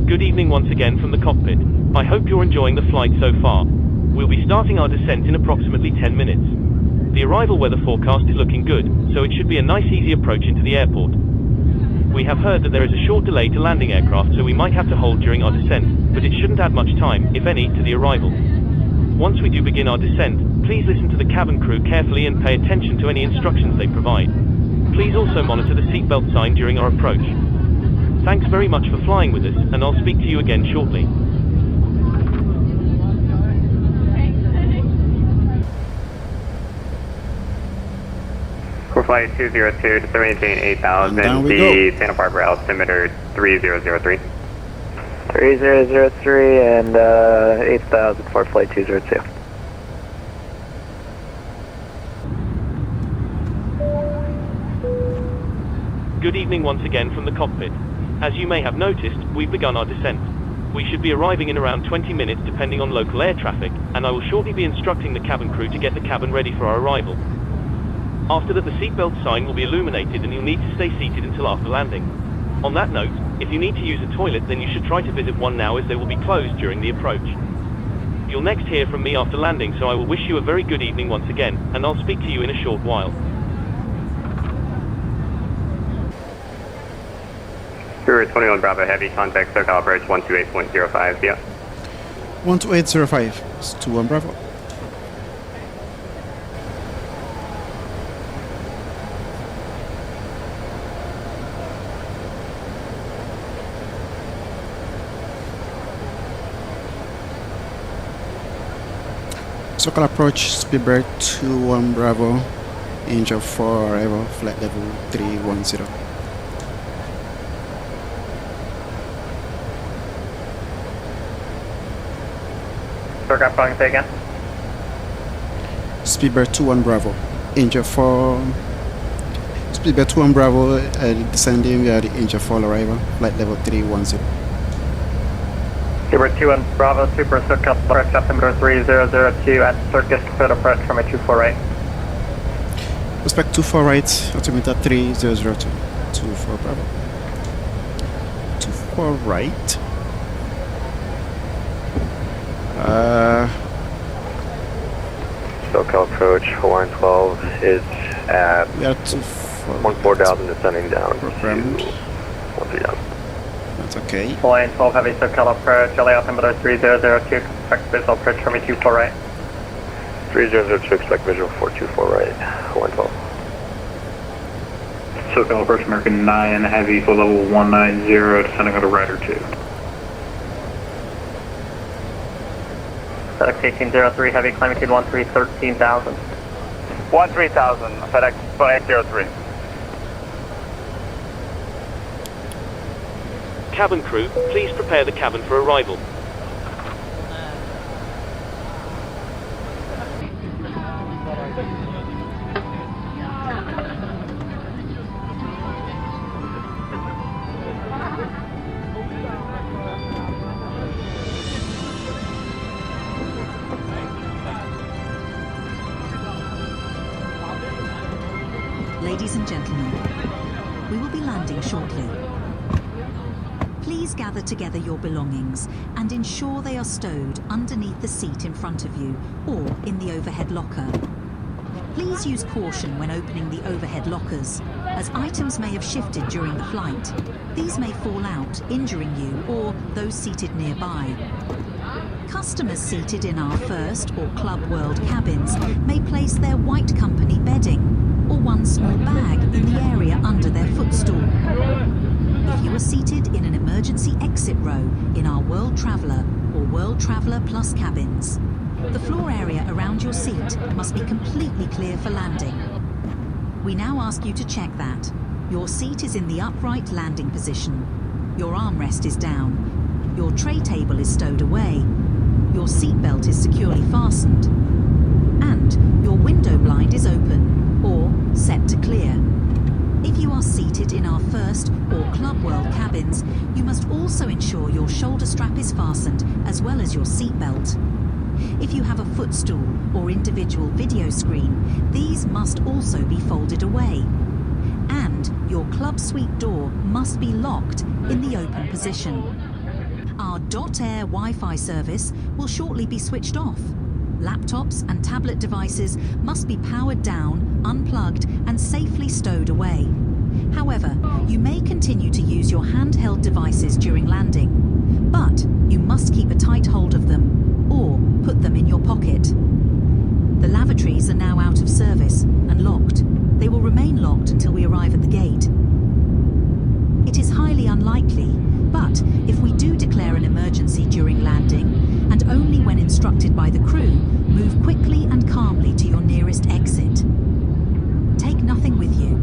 Speaker 3: Good evening once again from the cockpit. I hope you're enjoying the flight so far. We'll be starting our descent in approximately 10 minutes. The arrival weather forecast is looking good, so it should be a nice easy approach into the airport. We have heard that there is a short delay to landing aircraft, so we might have to hold during our descent, but it shouldn't add much time, if any, to the arrival. Once we do begin our descent, please listen to the cabin crew carefully and pay attention to any instructions they provide. Please also monitor the seatbelt sign during our approach. Thanks very much for flying with us, and I'll speak to you again shortly.
Speaker 12: For flight 202 to maintain 8000, the Santa Barbara altimeter 3003.
Speaker 10: 3003 and 8000 for flight 202.
Speaker 3: Good evening once again from the cockpit. As you may have noticed, we've begun our descent. We should be arriving in around 20 minutes depending on local air traffic, and I will shortly be instructing the cabin crew to get the cabin ready for our arrival. After that, the seatbelt sign will be illuminated and you'll need to stay seated until after landing. On that note, if you need to use a toilet, then you should try to visit one now, as they will be closed during the approach. You'll next hear from me after landing, so I will wish you a very good evening once again, and I'll speak to you in a short while.
Speaker 12: Spirit 21 Bravo Heavy, contact SoCal Bridge 128.05, yeah.
Speaker 4: 12805, it's 21 Bravo. SoCal approach, speedbird 21 Bravo, Angel 4 arrival, flight level 310.
Speaker 12: SoCal calling, say again.
Speaker 4: Speedbird 21 Bravo, Angel 4, speedbird 21 Bravo, descending via the Angel 4 arrival, flight level 310.
Speaker 12: Speedbird 21 Bravo, Super SoCal approach, altimeter 3002 at Circus, clear approach from a 24 right.
Speaker 4: Respect 24 right, altimeter 3002, 24 Bravo. 24 right.
Speaker 12: SoCal approach, Hawaiian 12 is at 14,000 descending down.
Speaker 4: Programmed.
Speaker 12: 13 down.
Speaker 4: That's okay.
Speaker 12: Hawaiian 12 heavy SoCal approach, LA altimeter 3002, expect visual approach from 24 right. 3002, expect visual 424 right, Hawaiian 12.
Speaker 14: SoCal approach American 9 heavy for level 190, descending on a right or 2.
Speaker 12: FedEx 1803 heavy, climbing speed 13,000.
Speaker 15: 13,000, FedEx 1803.
Speaker 3: Cabin crew, please prepare the cabin for arrival.
Speaker 7: Ladies and gentlemen, we will be landing shortly. Please gather together your belongings and ensure they are stowed underneath the seat in front of you or in the overhead locker. Please use caution when opening the overhead lockers, as items may have shifted during the flight. These may fall out, injuring you or those seated nearby. Customers seated in our first or Club World cabins may place their white company bedding or one small bag in the area under their footstool. If you are seated in an emergency exit row in our World Traveller or World Traveller Plus cabins, the floor area around your seat must be completely clear for landing. We now ask you to check that. Your seat is in the upright landing position. Your armrest is down. Your tray table is stowed away. Your seatbelt is securely fastened. And your window blind is open or set to clear. If you are seated in our first or Club World cabins, you must also ensure your shoulder strap is fastened as well as your seatbelt. If you have a footstool or individual video screen, these must also be folded away. And your club suite door must be locked in the open position. Our .air Wi-Fi service will shortly be switched off. Laptops and tablet devices must be powered down, unplugged, and safely stowed away. However, you may continue to use your handheld devices during landing, but you must keep a tight hold of them or put them in your pocket. The lavatories are now out of service and locked. They will remain locked until we arrive at the gate. It is highly unlikely, but if we do declare an emergency during landing, and only when instructed by the crew, move quickly and calmly to your nearest exit. Take nothing with you.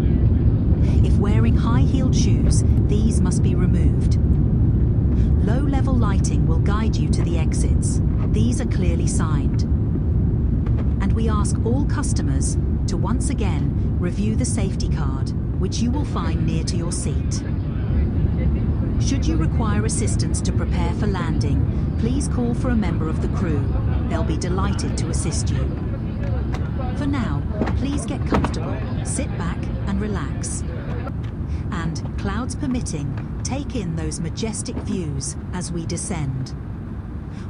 Speaker 7: If wearing high-heeled shoes, these must be removed. Low-level lighting will guide you to the exits. These are clearly signed. And we ask all customers to once again review the safety card, which you will find near to your seat. Should you require assistance to prepare for landing, please call for a member of the crew. They'll be delighted to assist you. For now, please get comfortable, sit back and relax. And, clouds permitting, take in those majestic views as we descend.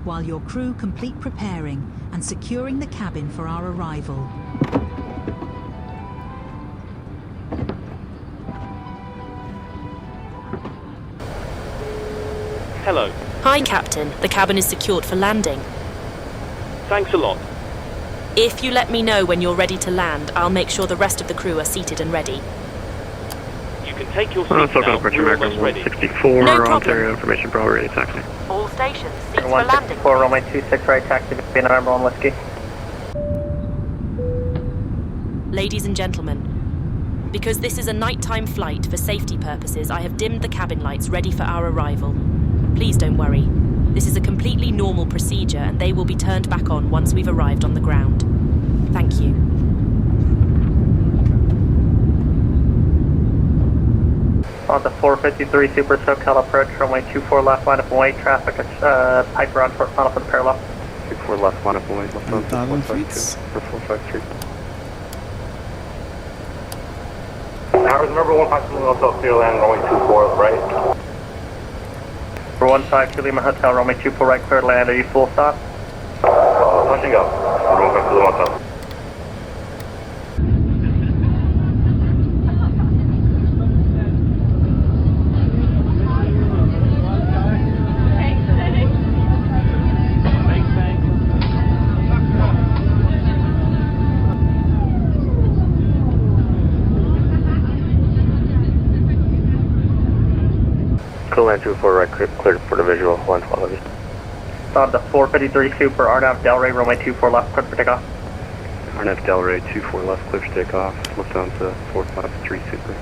Speaker 7: While your crew complete preparing and securing the cabin for our arrival.
Speaker 3: Hello.
Speaker 5: Hi, Captain. The cabin is secured for landing.
Speaker 3: Thanks a lot.
Speaker 5: If you let me know when you're ready to land, I'll make sure the rest of the crew are seated and ready.
Speaker 3: You can take your seat now. We're almost ready.
Speaker 12: 64,
Speaker 5: No problem.
Speaker 12: Ontario information, Bravo ready taxi.
Speaker 5: All stations, seats for landing.
Speaker 12: 164, runway 26 right, taxi, be November 1 Whiskey.
Speaker 5: Ladies and gentlemen, because this is a nighttime flight for safety purposes, I have dimmed the cabin lights ready for our arrival. Please don't worry. This is a completely normal procedure and they will be turned back on once we've arrived on the ground. Thank you.
Speaker 12: On the 453 Super SoCal approach, runway 24 left, line up and wait, traffic, Piper on short funnel for the parallel.
Speaker 9: 24 left, line up and wait, left on 453.
Speaker 15: Towers number 15 Lima Hotel, Sierra Land, runway 24 right.
Speaker 12: Number 152 Lima Hotel, runway 24 right, clear to land, are you full stop?
Speaker 15: Touch and go. Number 15 Lima Hotel.
Speaker 12: KLAX 24 right, cleared for the visual, 112 heavy. On the 453 Super, RNAV Delray, runway 24 left, cleared for takeoff.
Speaker 9: RNAV Delray 24 left, clear for takeoff. Lufthansa 453 Super.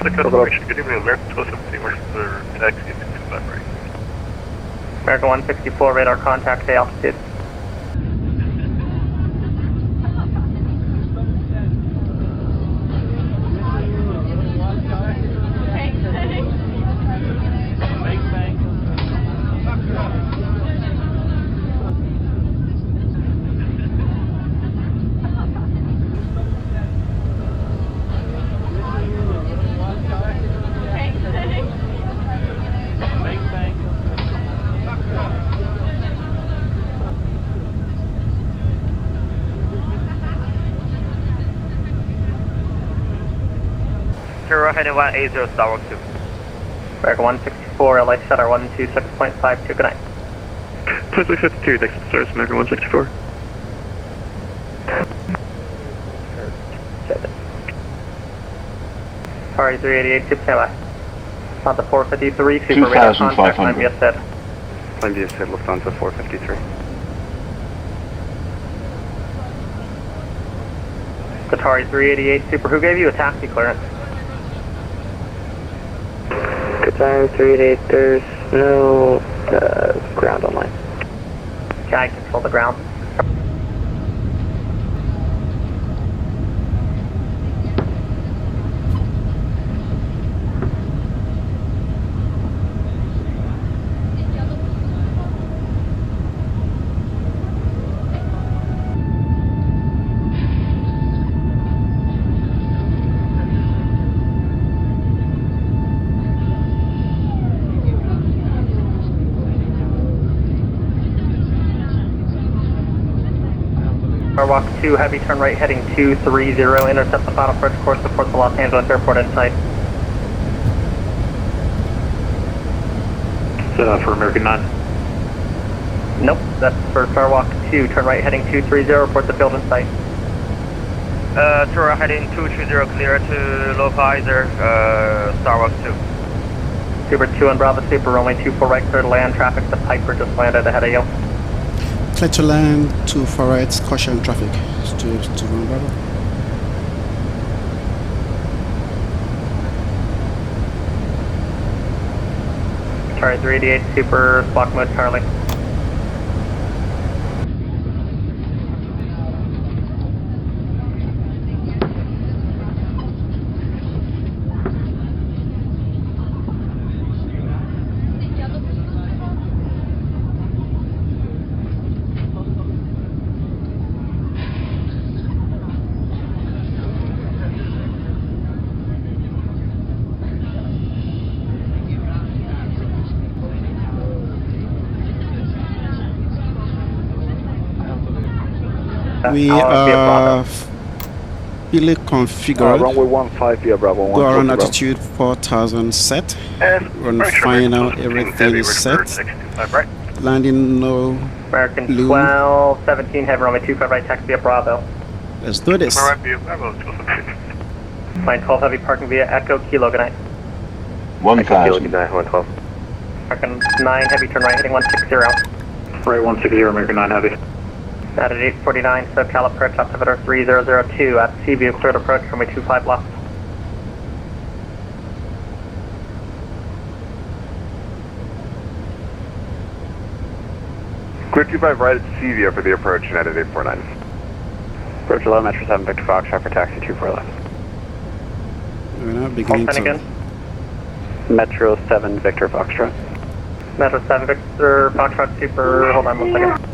Speaker 9: Good evening, American 1217, we're for taxi 25 right.
Speaker 12: American 164, radar contact, stay altitude.
Speaker 16: Zero heading 180 Star 2.
Speaker 12: American 164, LA Shutter 126.52, good night.
Speaker 9: Please accept 2, next stars, American 164.
Speaker 12: Sorry, 388, Super standby. On the 453 Super, radar contact, climb via set.
Speaker 9: Climb via set, Lufthansa 453.
Speaker 12: Qatari 388 Super, who gave you a taxi clearance?
Speaker 10: Qatari 388, there's no ground online.
Speaker 12: Okay, I control the ground. Walk 2, heavy turn right heading 230, intercept the final approach course, support the Los Angeles airport in sight.
Speaker 14: Is that for American 9?
Speaker 12: Nope, that's for Starwalk 2, turn right heading 230, report the field in sight.
Speaker 16: Turn right heading 220, clear to localizer, Starwalk 2.
Speaker 12: Super 2 and Bravo Super, runway 24 right, clear to land, traffic to Piper just landed ahead of you.
Speaker 4: Clear to land, 24 right, caution traffic. To Bravo.
Speaker 12: Charlie 388 Super, squawk mode Charlie.
Speaker 4: We are fully configured.
Speaker 9: Runway 15 via Bravo.
Speaker 4: Go around altitude 4000 set. Run final, everything is set. Landing no
Speaker 12: American
Speaker 4: loom.
Speaker 12: 12, 17, heavy runway 25 right, taxi via Bravo.
Speaker 4: Let's do this.
Speaker 12: Line 12 heavy parking via Echo Kilo, good night.
Speaker 9: 1000. Good night, 112.
Speaker 12: American 9 heavy turn right heading 160.
Speaker 14: Right 160, American 9 heavy.
Speaker 12: At 849, SoCal approach, altimeter 3002 at Seaview, cleared approach, runway 25 left.
Speaker 9: Clear 25 right at Seaview for the approach, United 849.
Speaker 12: Approach 11, Metro 7, Victor Foxtrot for taxi 24 left.
Speaker 4: We're now beginning to...
Speaker 12: again. Metro 7, Victor Foxtrot. Metro 7, Victor Foxtrot Super, hold on 1 second.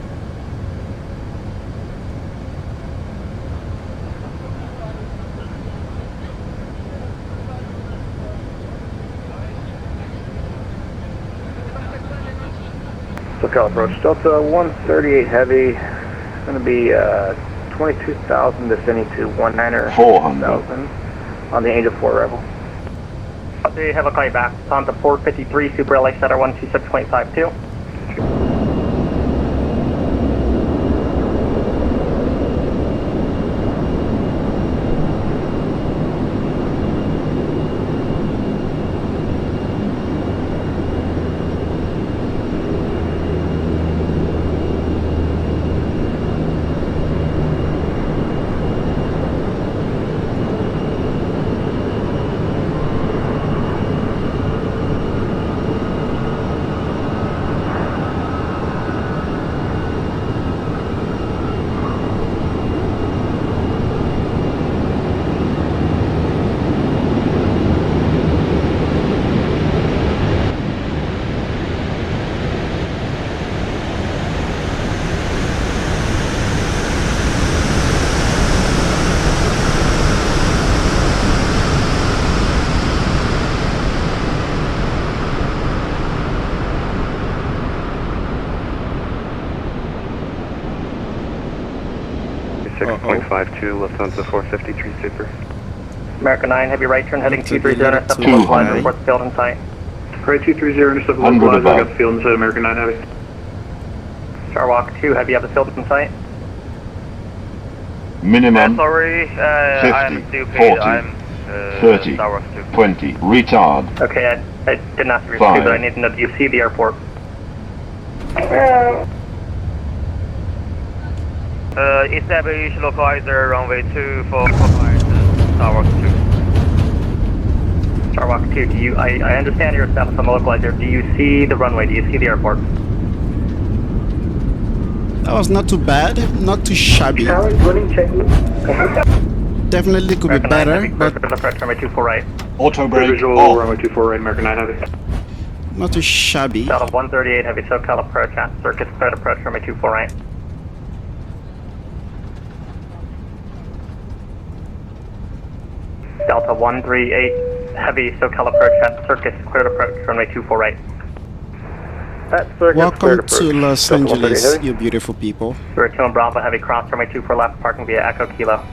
Speaker 10: SoCal approach, Delta 138 heavy, going to be 22,000 descending to 19,000 on the Angel 4 arrival.
Speaker 12: They have a call you back. It's on to 453 Super LA Center 126.52.
Speaker 9: 2, lift onto 453 Super.
Speaker 12: American 9, heavy right turn heading
Speaker 4: That's a
Speaker 12: 230,
Speaker 4: little
Speaker 12: intercept
Speaker 4: too
Speaker 12: localizer,
Speaker 4: high.
Speaker 12: report the field in sight.
Speaker 14: Right 230, intercept localizer, got the field inside American 9 Heavy.
Speaker 12: Starwalk 2, heavy, have the field in sight.
Speaker 17: Minimum
Speaker 16: sorry,
Speaker 17: 50,
Speaker 16: I'm stupid.
Speaker 17: 40,
Speaker 16: I'm
Speaker 17: 30,
Speaker 16: Starwalk 2.
Speaker 17: 20, retard.
Speaker 12: Okay, I didn't ask for your
Speaker 17: 5.
Speaker 12: speed, but I need to know, do you see the airport?
Speaker 16: Establish localizer runway 2 for Starwalk 2.
Speaker 12: Starwalk 2, do you, I understand your status on the localizer. Do you see the runway? Do you see the airport?
Speaker 4: That was not too bad, not too shabby.
Speaker 10: running checklist.
Speaker 4: Definitely could be
Speaker 12: American 9
Speaker 4: better,
Speaker 12: heavy,
Speaker 4: but
Speaker 12: clear for the approach, runway 24 right.
Speaker 17: Auto brake
Speaker 14: Visual,
Speaker 17: off.
Speaker 14: runway 24 right, American 9 Heavy.
Speaker 4: not too shabby.
Speaker 12: Delta 138 heavy, SoCal approach at circuit, cleared approach, runway 24 right. Delta 138 heavy, SoCal approach at circuit, cleared approach, runway 24 right.
Speaker 4: Welcome to Los Angeles, you beautiful people.
Speaker 12: We're 2 and Bravo heavy, cross runway 24 left, parking via Echo Kilo.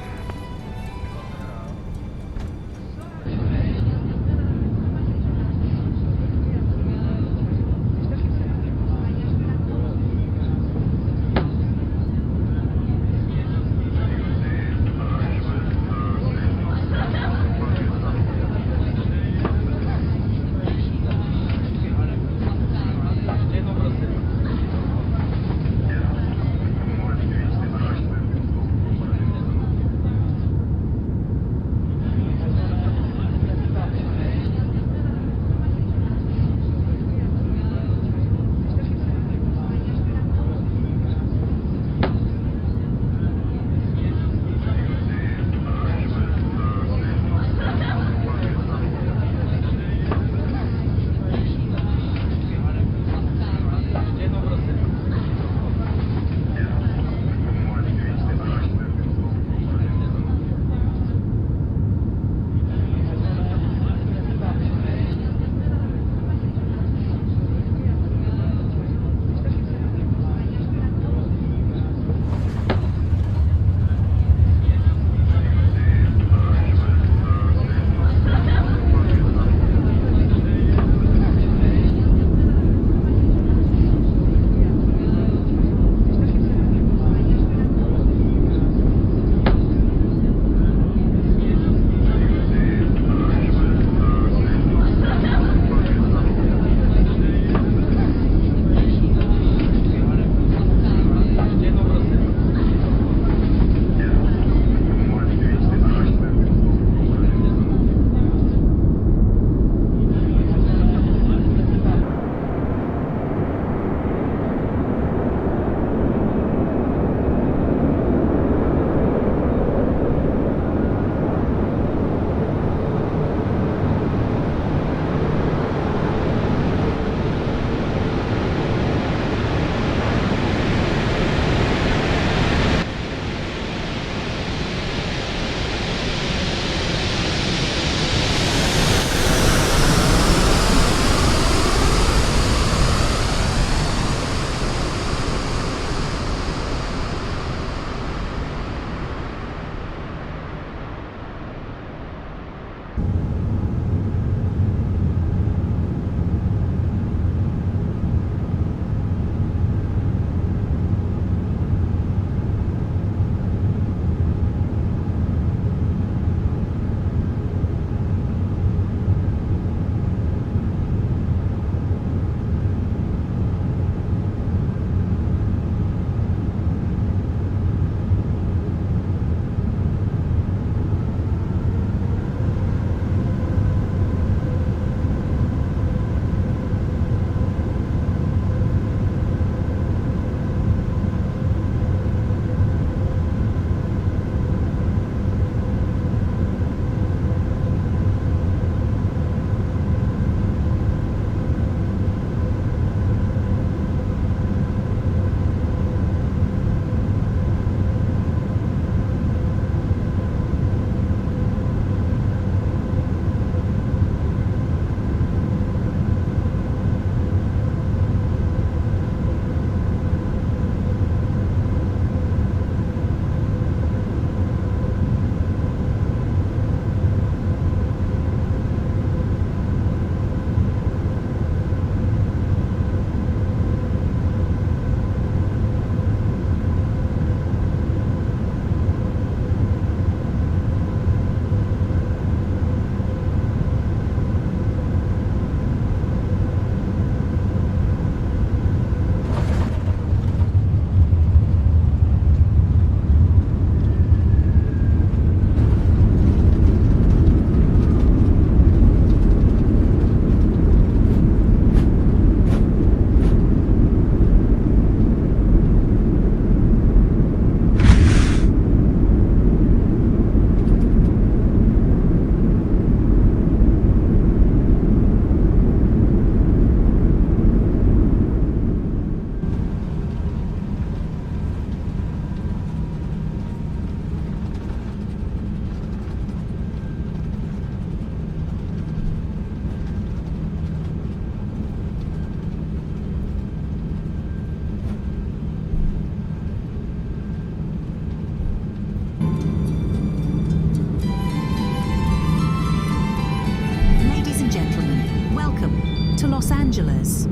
Speaker 7: to Los Angeles.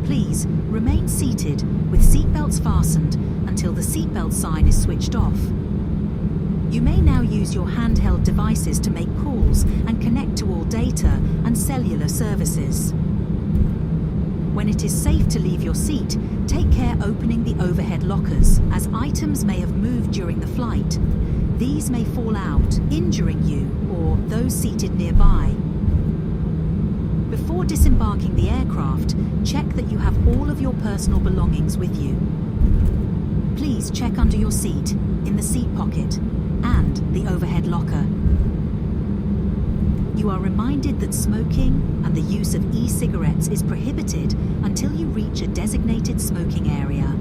Speaker 7: Please remain seated with seatbelts fastened until the seatbelt sign is switched off. You may now use your handheld devices to make calls and connect to all data and cellular services. When it is safe to leave your seat, take care opening the overhead lockers, as items may have moved during the flight. These may fall out, injuring you or those seated nearby. Before disembarking the aircraft, check that you have all of your personal belongings with you. Please check under your seat, in the seat pocket, and the overhead locker. You are reminded that smoking and the use of e-cigarettes is prohibited until you reach a designated smoking area.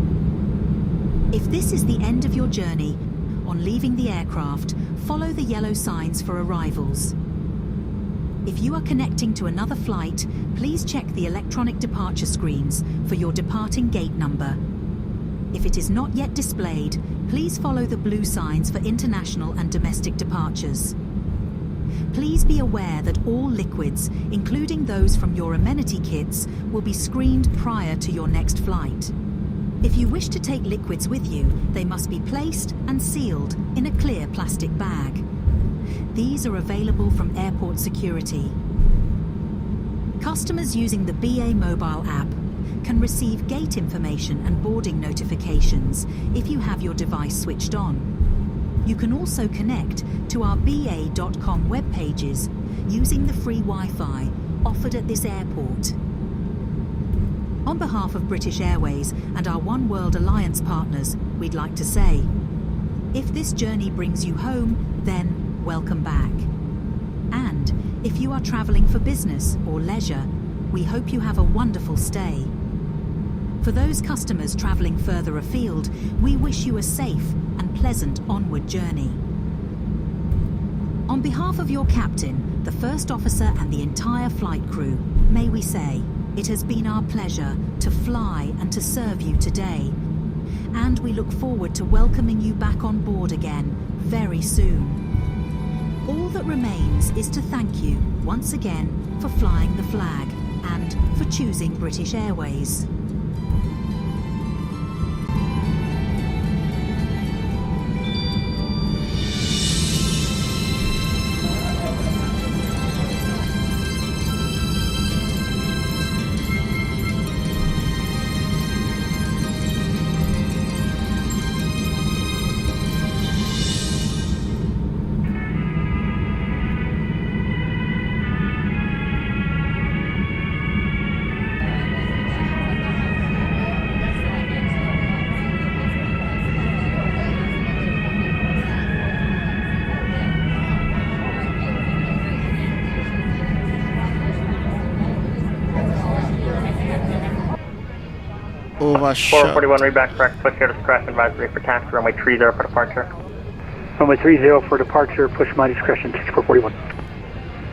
Speaker 7: If this is the end of your journey, on leaving the aircraft, follow the yellow signs for arrivals. If you are connecting to another flight, please check the electronic departure screens for your departing gate number. If it is not yet displayed, please follow the blue signs for international and domestic departures. Please be aware that all liquids, including those from your amenity kits, will be screened prior to your next flight. If you wish to take liquids with you, they must be placed and sealed in a clear plastic bag. These are available from airport security. Customers using the BA mobile app can receive gate information and boarding notifications if you have your device switched on. You can also connect to our BA.com web pages using the free Wi-Fi offered at this airport. On behalf of British Airways and our One World Alliance partners, we'd like to say, if this journey brings you home, then welcome back. And if you are travelling for business or leisure, we hope you have a wonderful stay. For those customers travelling further afield, we wish you a safe and pleasant onward journey. On behalf of your captain, the first officer and the entire flight crew, may we say, it has been our pleasure to fly and to serve you today. And we look forward to welcoming you back on board again very soon. All that remains is to thank you once again for flying the flag and for choosing British Airways.
Speaker 4: Overshot.
Speaker 12: 441 reback correct, push here to crash advisory for taxi, runway 30 for departure.
Speaker 10: Runway 30 for departure, push my discretion, 6441.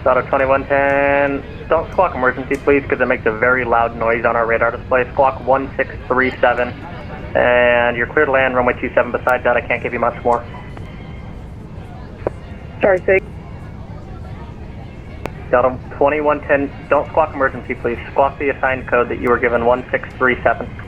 Speaker 12: Auto 2110, don't squawk emergency please, because it makes a very loud noise on our radar display. Squawk 1637, and you're clear to land, runway 27. Besides that, I can't give you much more.
Speaker 13: Sorry, say.
Speaker 12: Delta 2110, don't squawk emergency please. Squawk the assigned code that you were given, 1637.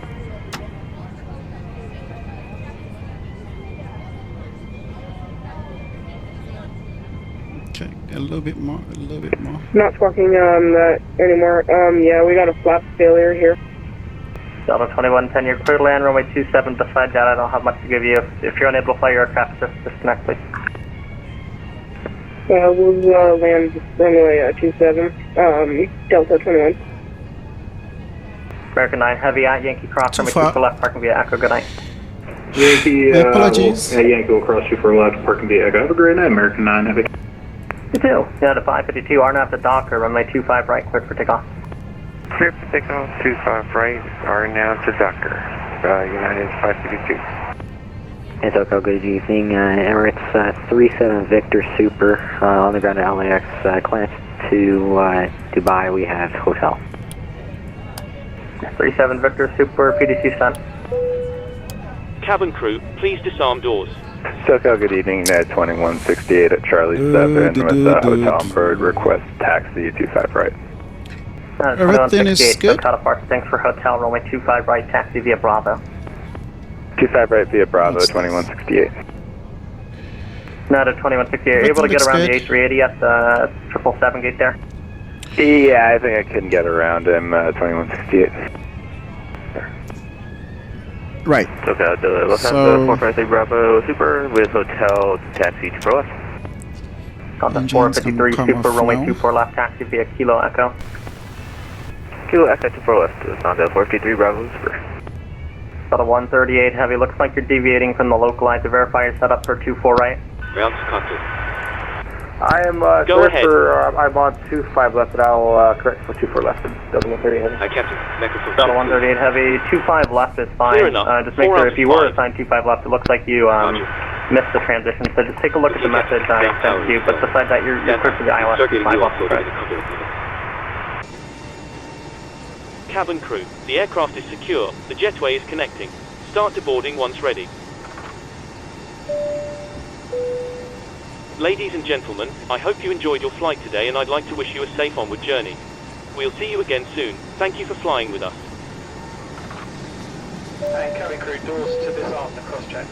Speaker 4: Okay, a little bit more, a little bit more.
Speaker 13: Not squawking that anymore. Yeah, we got a flap failure here.
Speaker 12: Delta 2110, you're clear to land, runway 27. Besides that, I don't have much to give you. If you're unable to fly your aircraft, just disconnect please.
Speaker 13: We'll land runway 27, Delta 21.
Speaker 12: American 9, heavy at Yankee Cross, runway 2 for left, parking via Echo, good night.
Speaker 14: Yankee,
Speaker 4: apologies.
Speaker 14: Yankee will cross you for left, parking via Echo. Have a great night, American 9, heavy.
Speaker 12: You too. Yeah, to 552, RNAV to Docker, runway 25 right, cleared for takeoff.
Speaker 9: Clear for takeoff, 25 right, RNAV to Docker, United 552.
Speaker 18: Hey Toko, good evening. Emirates 37 Victor Super on the ground at LAX. Class to Dubai, we have hotel.
Speaker 12: 37 Victor Super, PDC sent.
Speaker 3: Cabin crew, please disarm doors.
Speaker 9: SoCal, good evening, 2168 at Charlie 7 with Hotel on Bird, request taxi 25 right.
Speaker 4: Everything is good.
Speaker 12: Hotel departure. Thanks for hotel. Runway 25 right, taxi via Bravo.
Speaker 10: 25 right via Bravo, 2168.
Speaker 12: Not at 2168. Are you able to get around the A380 at the 777 gate there?
Speaker 10: Yeah, I think I can get around him, 2168.
Speaker 4: Right.
Speaker 2: Okay, Los Angeles 453 Bravo Super with hotel taxi to Pro left.
Speaker 12: Contact 453 Super, runway 24 left, taxi via Kilo Echo.
Speaker 2: Kilo Echo to Pro left, Los Angeles 453 Bravo Super.
Speaker 12: Got a 138 heavy. Looks like you're deviating from the localizer. Verify your setup for 24 right.
Speaker 3: Ground contact.
Speaker 10: I am I'm on 25 left, but I'll correct for 24 left. Delta 138 heavy.
Speaker 3: Hi, Captain.
Speaker 12: Delta 138 heavy. 25 left is fine.
Speaker 3: Clear enough.
Speaker 12: Just make sure if you were assigned 25 left, it looks like you missed the transition. So just take a look at the message I sent to you. But besides that, you're clear for the ILS 25 left.
Speaker 3: Cabin crew, the aircraft is secure. The jetway is connecting. Start deboarding once ready. Ladies and gentlemen, I hope you enjoyed your flight today and I'd like to wish you a safe onward journey. We'll see you again soon. Thank you for flying with us.
Speaker 19: And cabin crew, doors to disarm the cross-check.